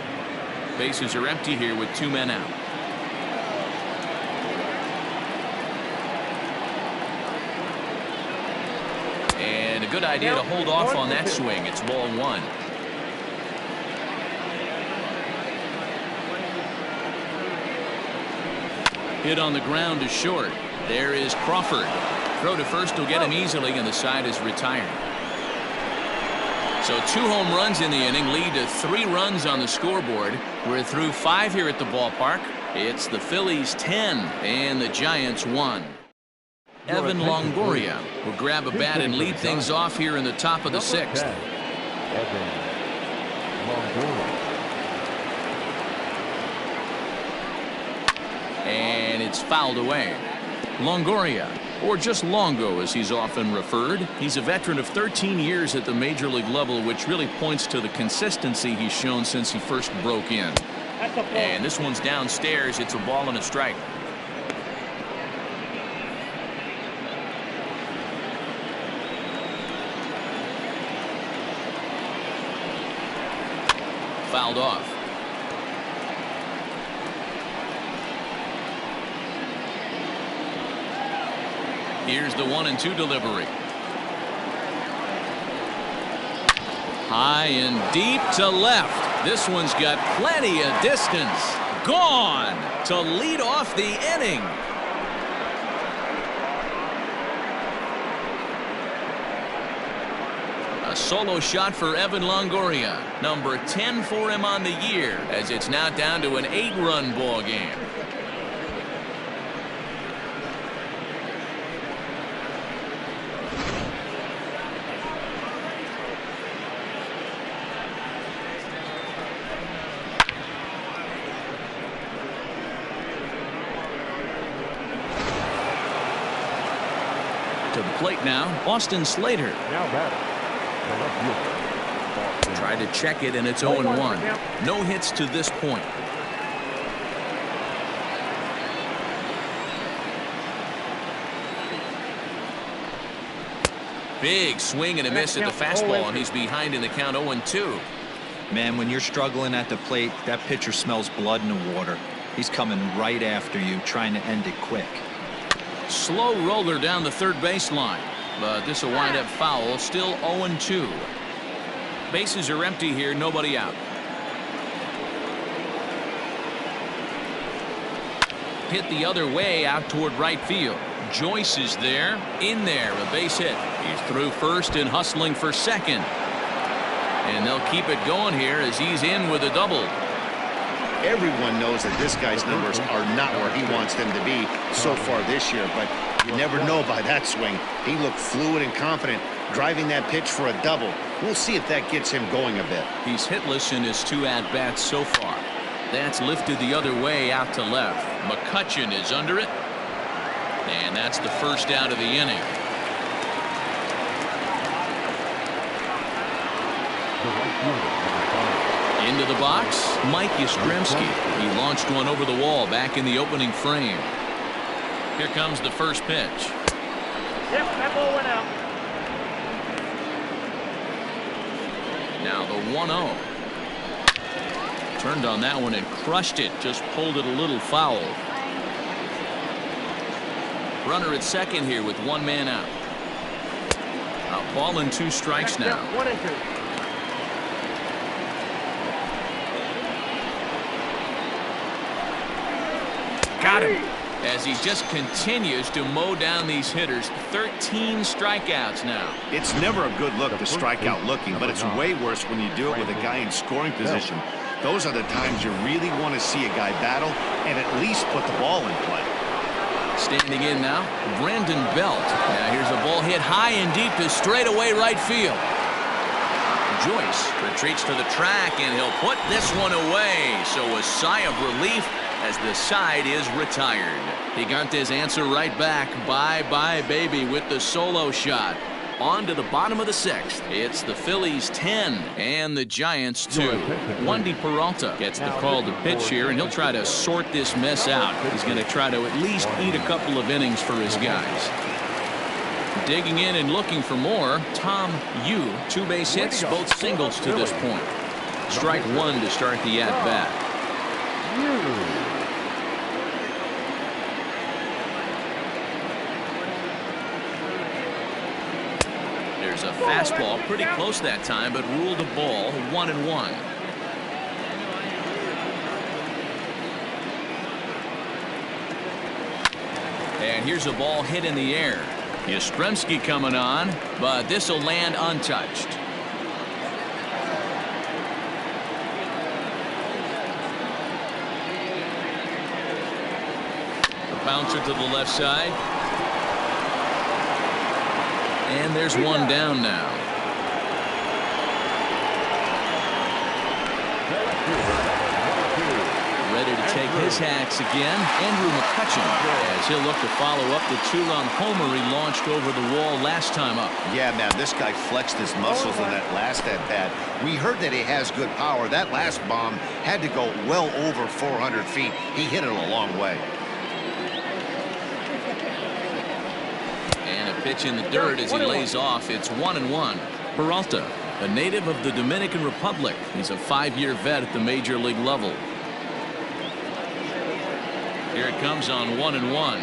Speaker 1: Bases are empty here with 2 men out. And a good idea to hold off on that swing. It's ball 1. Hit on the ground to short. There is Crawford. Throw to first will get him easily, and the side is retired. So 2 home runs in the inning lead to 3 runs on the scoreboard. We're through 5 here at the ballpark. It's the Phillies 10 and the Giants 1. Evan Longoria will grab a bat and lead things off here in the top of the 6th. And it's fouled away. Longoria, or just Longo as he's often referred. He's a veteran of 13 years at the major league level, which really points to the consistency he's shown since he first broke in. And this one's downstairs. It's a ball and a strike. Fouled off. Here's the 1-2 delivery. High and deep to left. This one's got plenty of distance. Gone to lead off the inning. A solo shot for Evan Longoria. Number 10 for him on the year, as it's now down to an 8-run ball game. To the plate now, Austin Slater. Try to check it, and it's 0-1. No hits to this point. Big swing and a miss at the fastball, and he's behind in the count 0-2.
Speaker 3: Man, when you're struggling at the plate, that pitcher smells blood in the water. He's coming right after you, trying to end it quick.
Speaker 1: Slow roller down the third baseline, but this will wind up foul. Still 0-2. Bases are empty here, nobody out. Hit the other way out toward right field. Joyce is there, in there, a base hit. He's through first and hustling for second. And they'll keep it going here as he's in with a double.
Speaker 2: Everyone knows that this guy's numbers are not where he wants them to be so far this year, but you never know by that swing. He looked fluid and confident, driving that pitch for a double. We'll see if that gets him going a bit.
Speaker 1: He's hitless in his 2 at-bats so far. That's lifted the other way out to left. McCutchen is under it. And that's the first out of the inning. Into the box, Mike Yastrzemski. He launched one over the wall back in the opening frame. Here comes the first pitch.
Speaker 6: Yep, that ball went out.
Speaker 1: Now the 1-0. Turned on that one and crushed it. Just pulled it a little foul. Runner at second here with one man out. A ball and 2 strikes now.
Speaker 6: 1 and 2.
Speaker 1: Got him. As he just continues to mow down these hitters. 13 strikeouts now.
Speaker 2: It's never a good look to strike out looking, but it's way worse when you do it with a guy in scoring position. Those are the times you really want to see a guy battle and at least put the ball in play.
Speaker 1: Standing in now, Brandon Belt. Now here's a ball hit high and deep to straightaway right field. Joyce retreats to the track, and he'll put this one away. So a sigh of relief as the side is retired. He got this answer right back. Bye-bye, baby, with the solo shot. On to the bottom of the 6th. It's the Phillies 10 and the Giants 2. Wandy Peralta gets the call to pitch here, and he'll try to sort this mess out. He's going to try to at least eat a couple of innings for his guys. Digging in and looking for more, Tom Yu. 2 base hits, both singles to this point. Strike 1 to start the at-bat. There's a fastball pretty close that time, but ruled a ball. 1-1. And here's a ball hit in the air. Yastrzemski coming on, but this will land untouched. A bouncer to the left side. And there's one down now. Ready to take his hacks again, Andrew McCutchen, as he'll look to follow up the 2-run homer he launched over the wall last time up.
Speaker 2: Yeah, man, this guy flexed his muscles in that last at-bat. We heard that he has good power. That last bomb had to go well over 400 feet. He hit it a long way.
Speaker 1: And a pitch in the dirt as he lays off. It's 1-1. Peralta, a native of the Dominican Republic. He's a 5-year vet at the major league level. Here it comes on 1-1.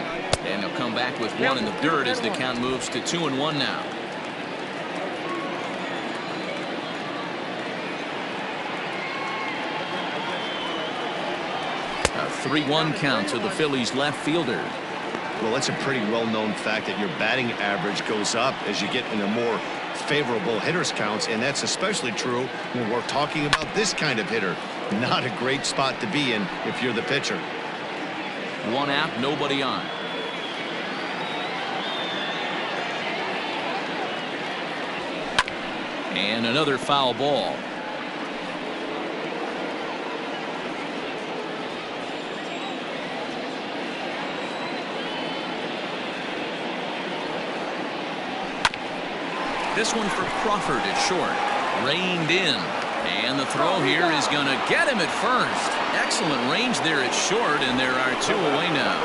Speaker 1: And he'll come back with one in the dirt as the count moves to 2-1 now. A 3-1 count to the Phillies left fielder.
Speaker 2: Well, it's a pretty well-known fact that your batting average goes up as you get into more favorable hitters counts, and that's especially true when we're talking about this kind of hitter. Not a great spot to be in if you're the pitcher.
Speaker 1: One out, nobody on. And another foul ball. This one for Crawford at short. Reined in. And the throw here is going to get him at first. Excellent range there at short, and there are 2 away now.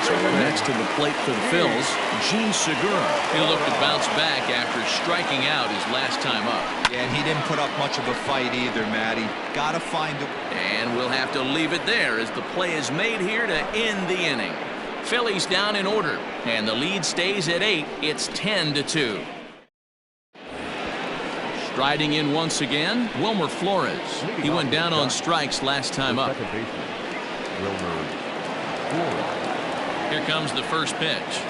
Speaker 1: So next to the plate for the Phils, Gene Segura. He'll look to bounce back after striking out his last time up.
Speaker 3: Yeah, and he didn't put up much of a fight either, Matty. Got to find a...
Speaker 1: And we'll have to leave it there as the play is made here to end the inning. Phillies down in order, and the lead stays at 8. It's 10-2. Striding in once again, Wilmer Flores. He went down on strikes last time up. Here comes the first pitch.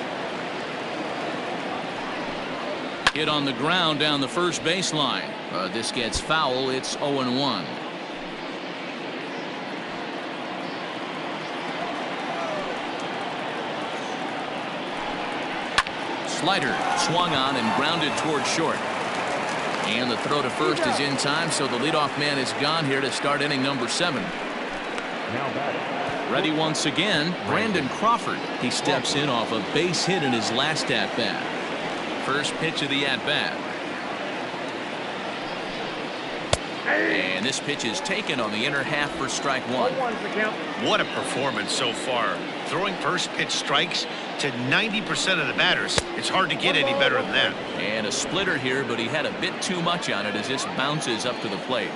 Speaker 1: Hit on the ground down the first baseline. This gets foul. It's 0-1. Slider swung on and grounded toward short. And the throw to first is in time, so the leadoff man is gone here to start inning number 7. Ready once again, Brandon Crawford. He steps in off a base hit in his last at-bat. First pitch of the at-bat. And this pitch is taken on the inner half for strike 1.
Speaker 2: What a performance so far. Throwing first pitch strikes to 90% of the batters. It's hard to get any better than that.
Speaker 1: And a splitter here, but he had a bit too much on it as this bounces up to the plate.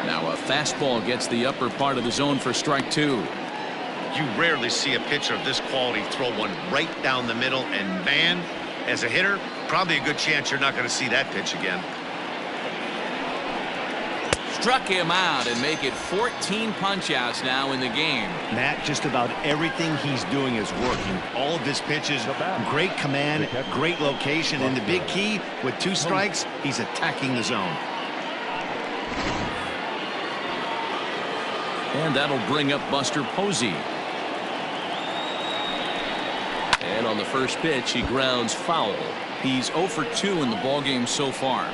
Speaker 1: Now a fastball gets the upper part of the zone for strike 2.
Speaker 2: You rarely see a pitcher of this quality throw one right down the middle, and man, as a hitter, probably a good chance you're not going to see that pitch again.
Speaker 1: Struck him out and make it 14 punch-outs now in the game.
Speaker 2: Matt, just about everything he's doing is working. All of his pitches, great command, great location, and the big key, with 2 strikes, he's attacking the zone.
Speaker 1: And that'll bring up Buster Posey. And on the first pitch, he grounds foul. He's 0 for 2 in the ballgame so far.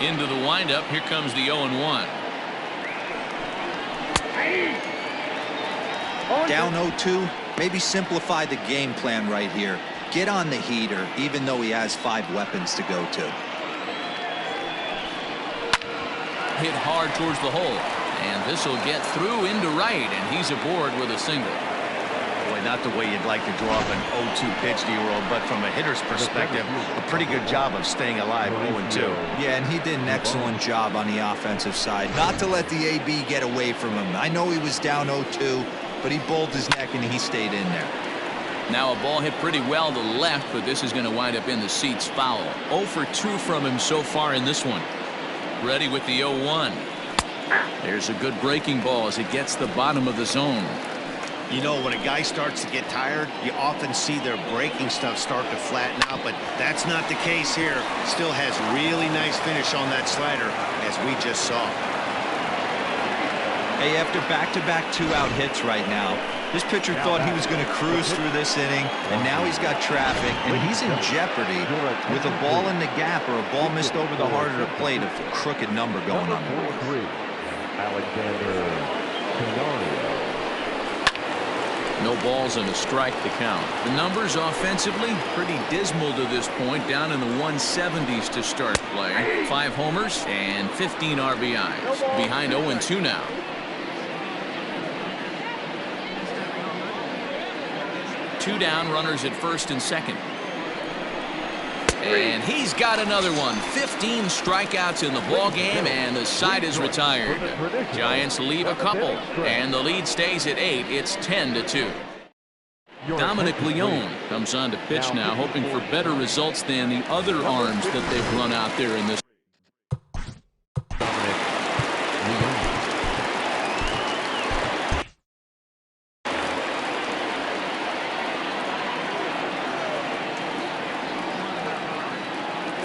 Speaker 1: Into the windup, here comes the 0-1.
Speaker 3: Down 0-2, maybe simplify the game plan right here. Get on the heater, even though he has 5 weapons to go to.
Speaker 1: Hit hard towards the hole, and this will get through into right, and he's aboard with a single.
Speaker 2: Boy, not the way you'd like to draw up an 0-2 pitch, D-Roll, but from a hitter's perspective, a pretty good job of staying alive 0-2.
Speaker 3: Yeah, and he did an excellent job on the offensive side. Not to let the AB get away from him. I know he was down 0-2, but he bowled his neck and he stayed in there.
Speaker 1: Now a ball hit pretty well to the left, but this is going to wind up in the seats foul. 0 for 2 from him so far in this one. Ready with the 0-1. There's a good breaking ball as it gets the bottom of the zone.
Speaker 2: You know, when a guy starts to get tired, you often see their breaking stuff start to flatten out, but that's not the case here. Still has really nice finish on that slider, as we just saw.
Speaker 3: Hey, after back-to-back 2-out hits right now, this pitcher thought he was going to cruise through this inning, and now he's got traffic, and he's in jeopardy with a ball in the gap or a ball missed over the heart of the plate, a crooked number going on the board.
Speaker 1: No balls and a strike to count. The numbers offensively pretty dismal to this point, down in the 170s to start play. 5 homers and 15 RBIs. Behind 0-2 now. Two down, runners at first and second. And he's got another one. 15 strikeouts in the ball game, and the side is retired. Giants leave a couple, and the lead stays at 8. It's 10-2. Dominic Leone comes on to pitch now, hoping for better results than the other arms that they've run out there in this.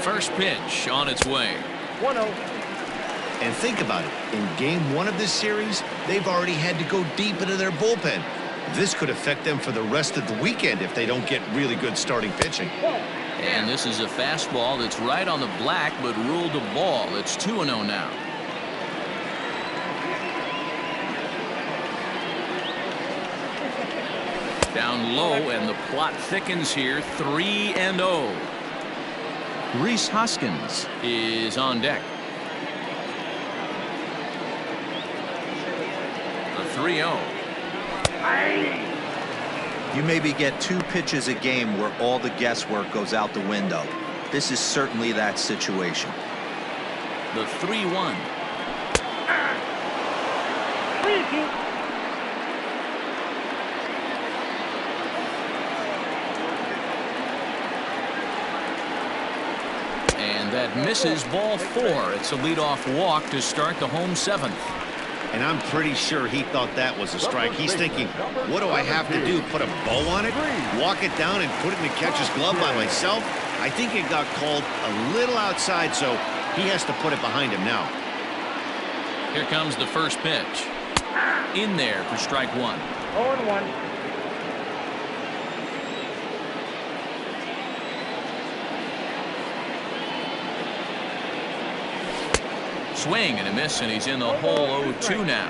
Speaker 1: First pitch on its way.
Speaker 6: 1-0.
Speaker 2: And think about it. In game 1 of this series, they've already had to go deep into their bullpen. This could affect them for the rest of the weekend if they don't get really good starting pitching.
Speaker 1: And this is a fastball that's right on the black, but ruled a ball. It's 2-0 now. Down low, and the plot thickens here. 3-0. Rhys Hoskins is on deck. The 3-0.
Speaker 3: You maybe get 2 pitches a game where all the guesswork goes out the window. This is certainly that situation.
Speaker 1: The 3-1. And that misses, ball 4. It's a leadoff walk to start the home 7th.
Speaker 2: And I'm pretty sure he thought that was a strike. He's thinking, what do I have to do? Put a bow on it? Walk it down and put it in the catcher's glove by myself? I think it got called a little outside, so he has to put it behind him now.
Speaker 1: Here comes the first pitch. In there for strike 1.
Speaker 6: 0-1.
Speaker 1: Swing and a miss, and he's in the hole. 0-2 now.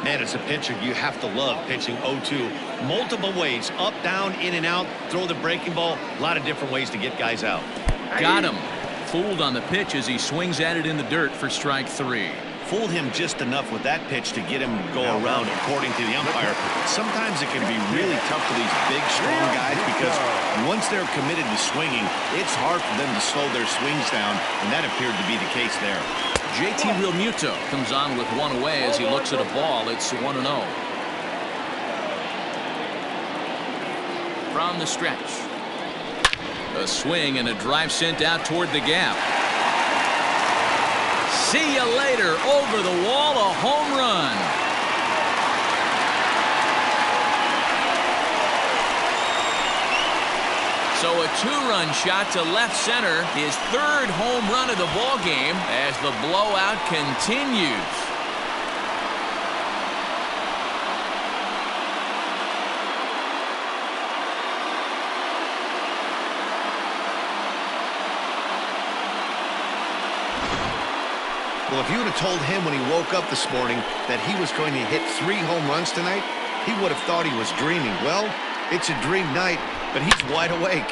Speaker 2: Man, as a pitcher, you have to love pitching 0-2. Multiple ways, up, down, in and out, throw the breaking ball. A lot of different ways to get guys out.
Speaker 1: Got him. Fooled on the pitch as he swings at it in the dirt for strike 3.
Speaker 2: fooled him just enough with that pitch to get him to go around, according to the umpire. Sometimes it can be really tough for these big, strong guys because once they're committed to swinging, it's hard for them to slow their swings down, and that appeared to be the case there.
Speaker 1: JT Realmuto comes on with one away as he looks at a ball. It's 1-0. From the stretch. A swing and a drive sent out toward the gap. See you later. Over the wall, a home run. So a two-run shot to left center, his third home run of the ball game as the blowout continues.
Speaker 2: Well, if you would have told him when he woke up this morning that he was going to hit 3 home runs tonight, he would have thought he was dreaming. Well, it's a dream night, but he's wide awake.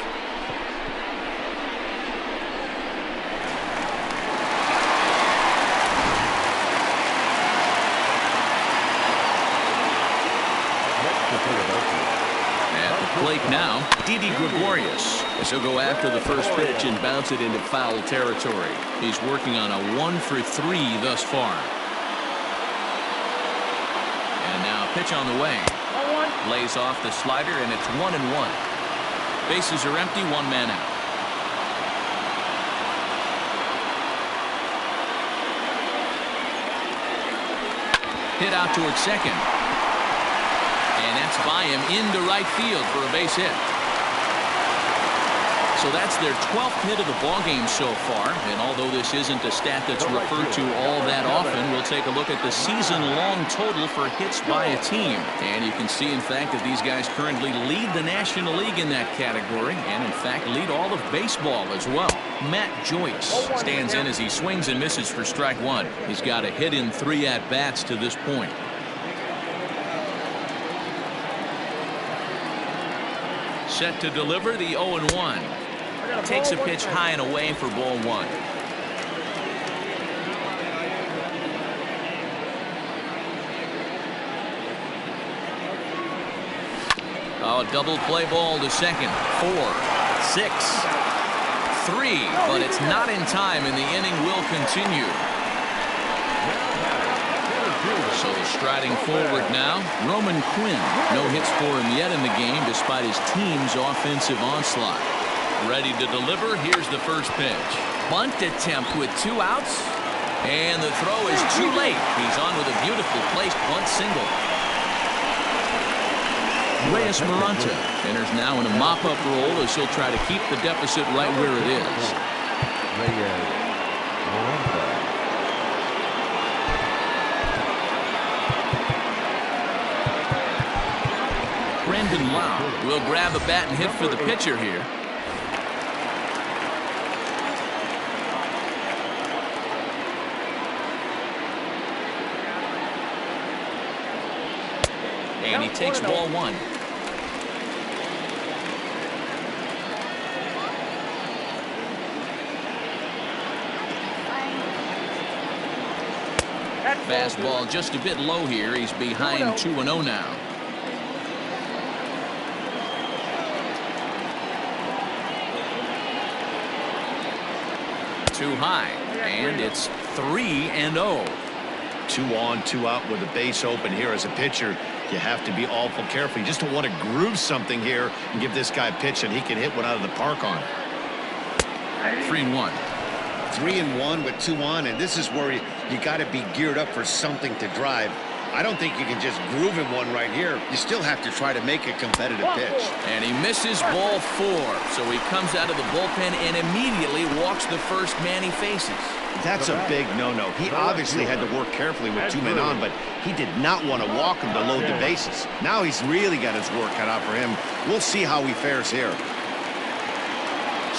Speaker 1: At the plate now, Didi Gregorius, as he'll go after the first pitch and bounce it into foul territory. He's working on a 1-for-3 thus far. And now pitch on the way. Lays off the slider, and it's 1-1. Bases are empty, one man out. Hit out towards second. And that's by him into right field for a base hit. So that's their 12th hit of the ballgame so far. And although this isn't a stat that's referred to all that often, we'll take a look at the season-long total for hits by a team. And you can see, in fact, that these guys currently lead the National League in that category, and in fact lead all of baseball as well. Matt Joyce stands in as he swings and misses for strike one. He's got a hit in 3 at-bats to this point. Set to deliver the 0-1. Takes a pitch high and away for ball one. Oh, double play ball to second. 4, 6, 3, but it's not in time, and the inning will continue. So striding forward now, Roman Quinn. No hits for him yet in the game despite his team's offensive onslaught. Ready to deliver. Here's the first pitch. Bunt attempt with 2 outs. And the throw is too late. He's on with a beautiful placed bunt single. Reyes Maranta enters now in a mop-up role as he'll try to keep the deficit right where it is. Brandon Lau will grab a bat and hit for the pitcher here. And he takes ball one. Fastball just a bit low here. He's behind 2-0 now. Too high, and it's 3-0.
Speaker 2: 2 on, 2 out with a base open here. As a pitcher, you have to be awful careful. You just don't want to groove something here and give this guy a pitch that he can hit one out of the park on.
Speaker 1: 3-1.
Speaker 8: 3-1 with 2 on, and this is where you got to be geared up for something to drive. I don't think you can just groove him one right here. You still have to try to make a competitive pitch.
Speaker 1: And he misses ball 4. So he comes out of the bullpen and immediately walks the first man he faces.
Speaker 2: That's a big no-no. He obviously had to work carefully with 2 men on, but he did not want to walk him to load the bases. Now he's really got his work cut out for him. We'll see how he fares here.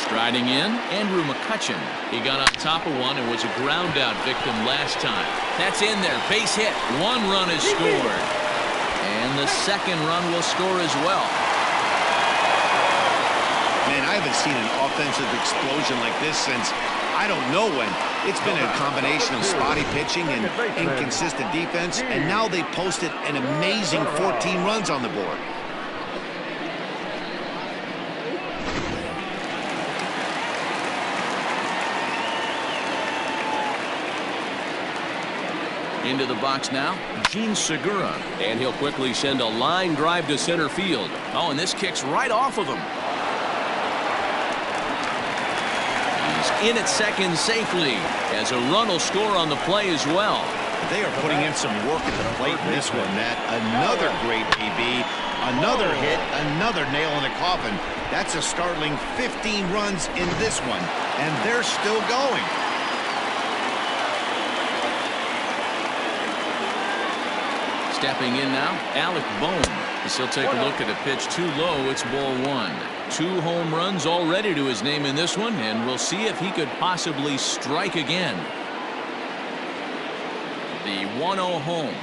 Speaker 1: Striding in, Andrew McCutchen. He got on top of one and was a ground-out victim last time. That's in there. Base hit. 1 run is scored. And the second run will score as well.
Speaker 2: Man, I haven't seen an offensive explosion like this since I don't know when. It's been a combination of spotty pitching and inconsistent defense, and now they posted an amazing 14 runs on the board.
Speaker 1: Into the box now, Gene Segura.
Speaker 4: And he'll quickly send a line drive to center field.
Speaker 1: Oh, and this kicks right off of him. He's in at second safely, as a run will score on the play as well.
Speaker 2: They are putting in some work at the plate in this one, Matt. Another great AB, another hit, another nail in the coffin. That's a startling 15 runs in this one, and they're still going.
Speaker 1: Stepping in now, Alec Bohm. As he'll take a look at a pitch too low. It's ball one. 2 home runs already to his name in this one, and we'll see if he could possibly strike again. The 1-0 home.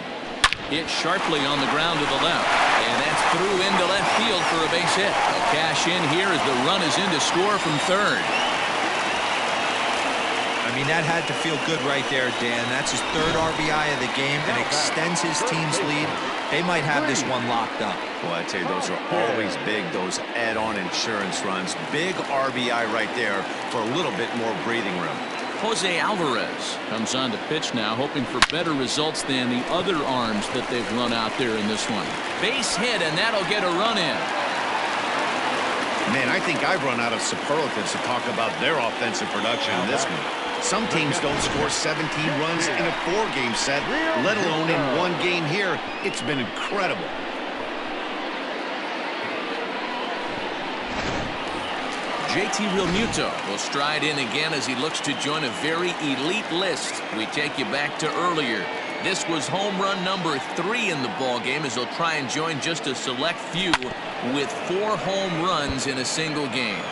Speaker 1: Hit sharply on the ground to the left, and that's through into left field for a base hit. They'll cash in here as the run is in to score from third.
Speaker 3: I mean, that had to feel good right there, Dan. That's his 3rd RBI of the game and extends his team's lead. They might have this one locked up.
Speaker 2: Well, I tell you, those are always big, those add-on insurance runs. Big RBI right there for a little bit more breathing room.
Speaker 1: Jose Alvarez comes on to pitch now, hoping for better results than the other arms that they've run out there in this one. Base hit, and that'll get a run in.
Speaker 2: Man, I think I've run out of superlatives to talk about their offensive production in this one. Some teams don't score 17 runs in a 4-game set, let alone in 1 game here. It's been incredible.
Speaker 1: JT Realmuto will stride in again as he looks to join a very elite list. We take you back to earlier. This was home run number 3 in the ball game, as he'll try and join just a select few with 4 home runs in a single game.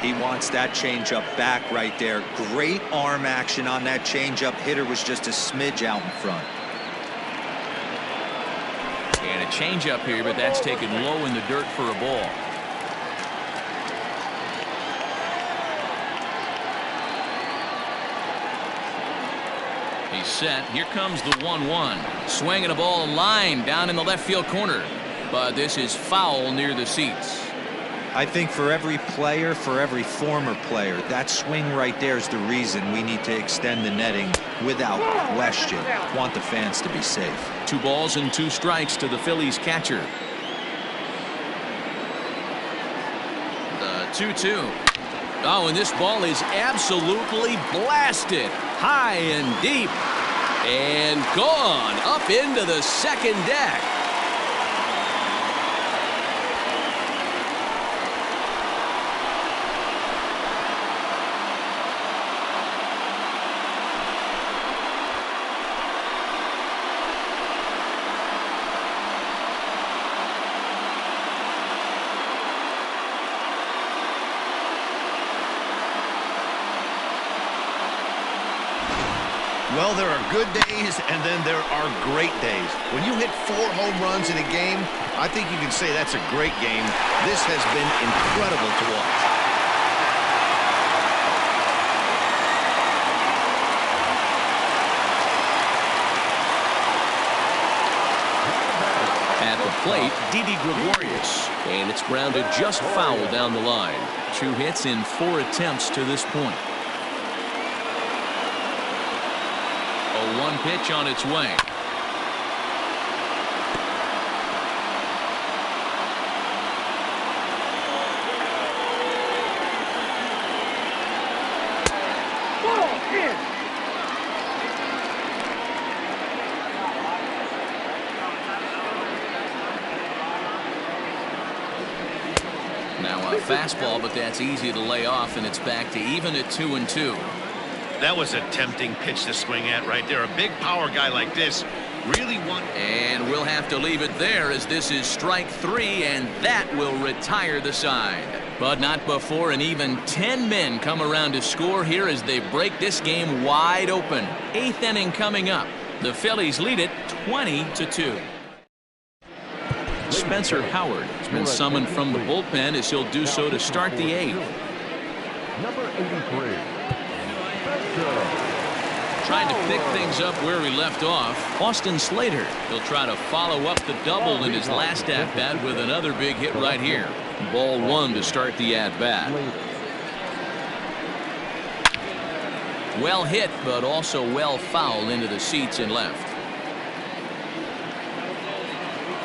Speaker 3: He wants that changeup back right there. Great arm action on that changeup. Hitter was just a smidge out in front.
Speaker 1: And a changeup here, but that's taken low in the dirt for a ball. He's set. Here comes the 1-1. Swinging a ball line down in the left field corner. But this is foul near the seats.
Speaker 3: I think for every player, for every former player, that swing right there is the reason we need to extend the netting without question. Want the fans to be safe.
Speaker 1: 2 balls and 2 strikes to the Phillies catcher. The 2-2. Oh, and this ball is absolutely blasted. High and deep. And gone up into the second deck.
Speaker 2: Well, there are good days, and then there are great days. When you hit 4 home runs in a game, I think you can say that's a great game. This has been incredible to watch.
Speaker 1: At the plate, Didi Gregorius. And it's grounded just foul down the line. 2 hits in 4 attempts to this point. 1 pitch on its way. Now a fastball, but that's easy to lay off, and it's back to even at 2-2.
Speaker 2: That was a tempting pitch to swing at right there. A big power guy like this really want.
Speaker 1: And we'll have to leave it there, as this is strike 3, and that will retire the side. But not before an even 10 men come around to score here as they break this game wide open. 8th inning coming up. The Phillies lead it 20-2. Spencer Howard has been summoned from the bullpen as he'll do so to start the 8th.
Speaker 5: Number 83. Spencer.
Speaker 1: Trying to pick things up where he left off, Austin Slater. He'll try to follow up the double in his last at-bat with another big hit right here. Ball 1 to start the at-bat. Well hit, but also well fouled into the seats and left.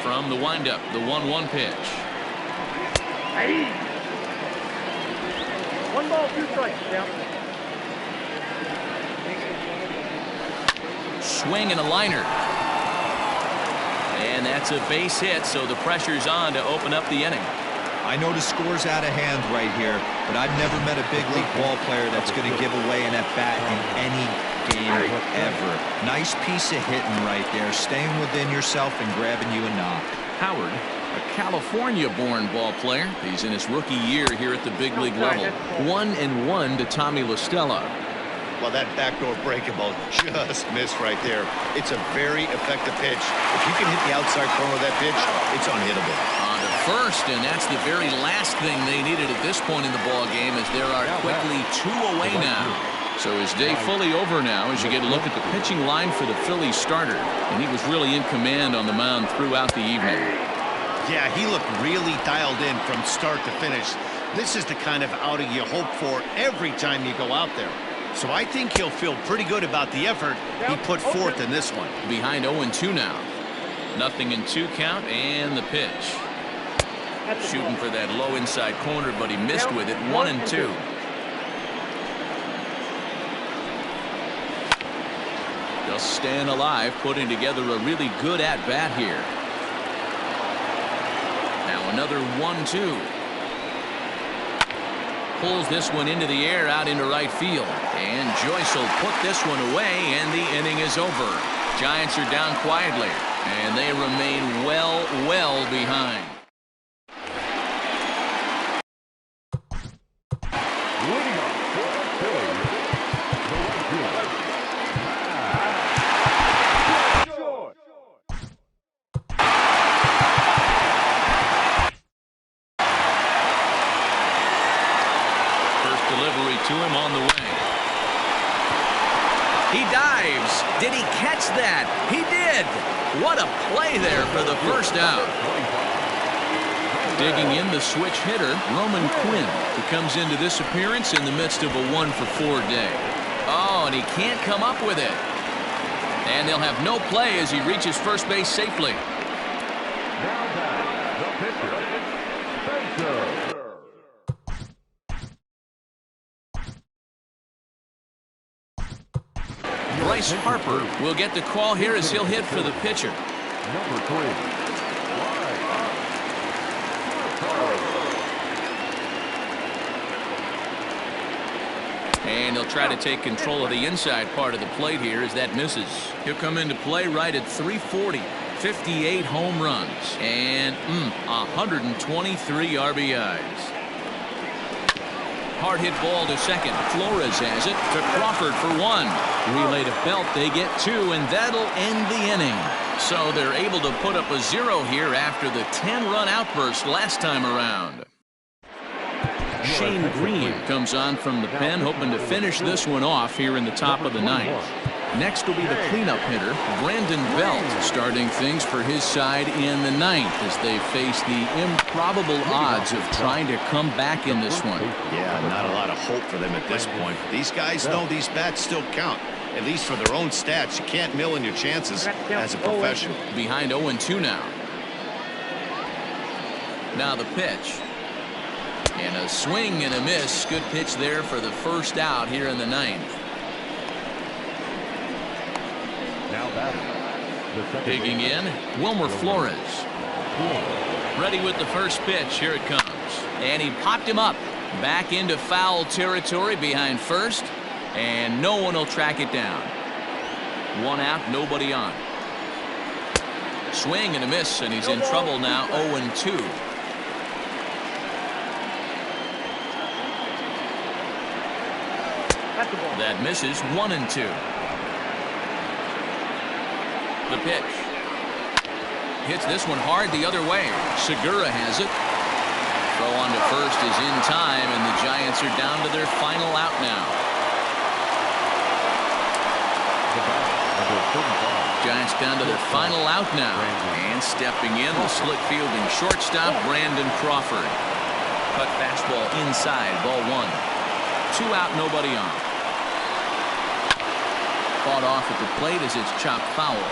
Speaker 1: From the windup, the 1-1 pitch.
Speaker 6: 1 ball, 2 strikes. Down.
Speaker 1: Swing and a liner. And that's a base hit, so the pressure's on to open up the inning.
Speaker 3: I know the score's out of hand right here, but I've never met a big league ball player that's going to give away an at-bat in any game ever. Nice piece of hitting right there, staying within yourself and grabbing you a knock.
Speaker 1: Howard, a California-born ball player. He's in his rookie year here at the big league level. 1-1 to Tommy La Stella.
Speaker 2: Well, that backdoor breakable just missed right there. It's a very effective pitch. If you can hit the outside corner of that pitch, it's unhittable.
Speaker 1: On to first, and that's the very last thing they needed at this point in the ball game, as there are quickly 2 away now. So his day fully over now as you get a look at the pitching line for the Phillies starter. And he was really in command on the mound throughout the evening.
Speaker 2: Yeah, he looked really dialed in from start to finish. This is the kind of outing you hope for every time you go out there. So I think he'll feel pretty good about the effort he put forth in this one.
Speaker 1: Behind 0-2 now. 0-2 count, and the pitch. Shooting for that low inside corner, but he missed with it. 1-2. Just staying alive, putting together a really good at-bat here. Now another 1-2. Pulls this one into the air out into right field. And Joyce will put this one away, and the inning is over. Giants are down quietly, and they remain well behind.
Speaker 5: Leading off for the Phillies, the right fielder, George.
Speaker 1: First delivery to him on the way. He dives. Did he catch that? He did. What a play there for the first out. Digging in, the switch hitter, Roman Quinn, who comes into this appearance in the midst of a 1-for-4 day. Oh, and he can't come up with it. And they'll have no play as he reaches first base safely.
Speaker 5: Now back, the pitcher, Spencer.
Speaker 1: Bryce Harper will get the call here as he'll hit for the pitcher.
Speaker 5: Number 3.
Speaker 1: And he'll try to take control of the inside part of the plate here as that misses. He'll come into play right at 340. 58 home runs and 123 RBIs. Hard hit ball to second. Flores has it to Crawford for 1. Relay to Belt. They get 2, and that'll end the inning. So they're able to put up a 0 here after the 10-run outburst last time around. Shane Green comes on from the pen, hoping to finish this one off here in the top of the 9th. Next will be the cleanup hitter, Brandon Belt, starting things for his side in the 9th as they face the improbable odds of trying to come back in this one.
Speaker 2: Yeah, not a lot of hope for them at this point. These guys know these bats still count, at least for their own stats. You can't mill in your chances as a professional.
Speaker 1: Behind 0-2 now. Now the pitch. And a swing and a miss. Good pitch there for the first out here in the 9th.
Speaker 5: Now batting, the second.
Speaker 1: Digging in, Wilmer Flores. Ready with the first pitch. Here it comes. And he popped him up. Back into foul territory behind first. And no one will track it down. 1 out, nobody on. Swing and a miss, and he's in trouble now. 0-2. That misses. 1-2. The pitch. hits this one hard the other way. Segura has it. Throw on to first is in time, and the Giants are down to their final out now. Giants down to their final out now. And stepping in, the slick fielding shortstop, Brandon Crawford. Cut fastball inside, ball 1. 2 out, nobody on. Fought off at the plate as it's chopped foul.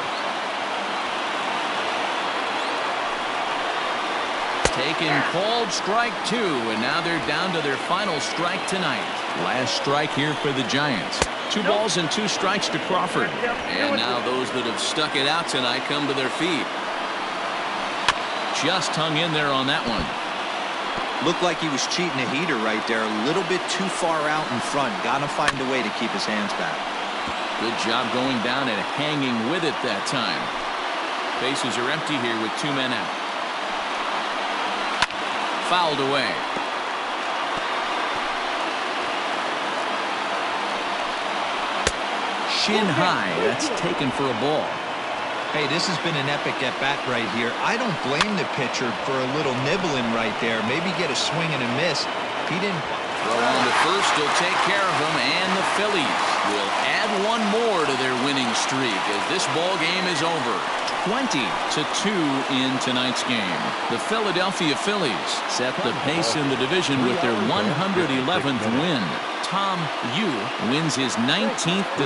Speaker 1: Taken, called strike 2, and now they're down to their final strike tonight. Last strike here for the Giants. 2 balls and 2 strikes to Crawford. And now those that have stuck it out tonight come to their feet. Just hung in there on that one.
Speaker 3: Looked like he was cheating a heater right there. A little bit too far out in front. Got to find a way to keep his hands back.
Speaker 1: Good job going down and hanging with it that time. Bases are empty here with 2 men out. Fouled away. Shin high. That's taken for a ball.
Speaker 3: Hey, this has been an epic at-bat right here. I don't blame the pitcher for a little nibbling right there. Maybe get a swing and a miss. He didn't.
Speaker 1: Throw on to first. He'll take care of him, and the Phillies will add 1 more to their winning streak as this ball game is over. 20-2 in tonight's game. The Philadelphia Phillies set the pace in the division with their 111th win. Tom Yu wins his 19th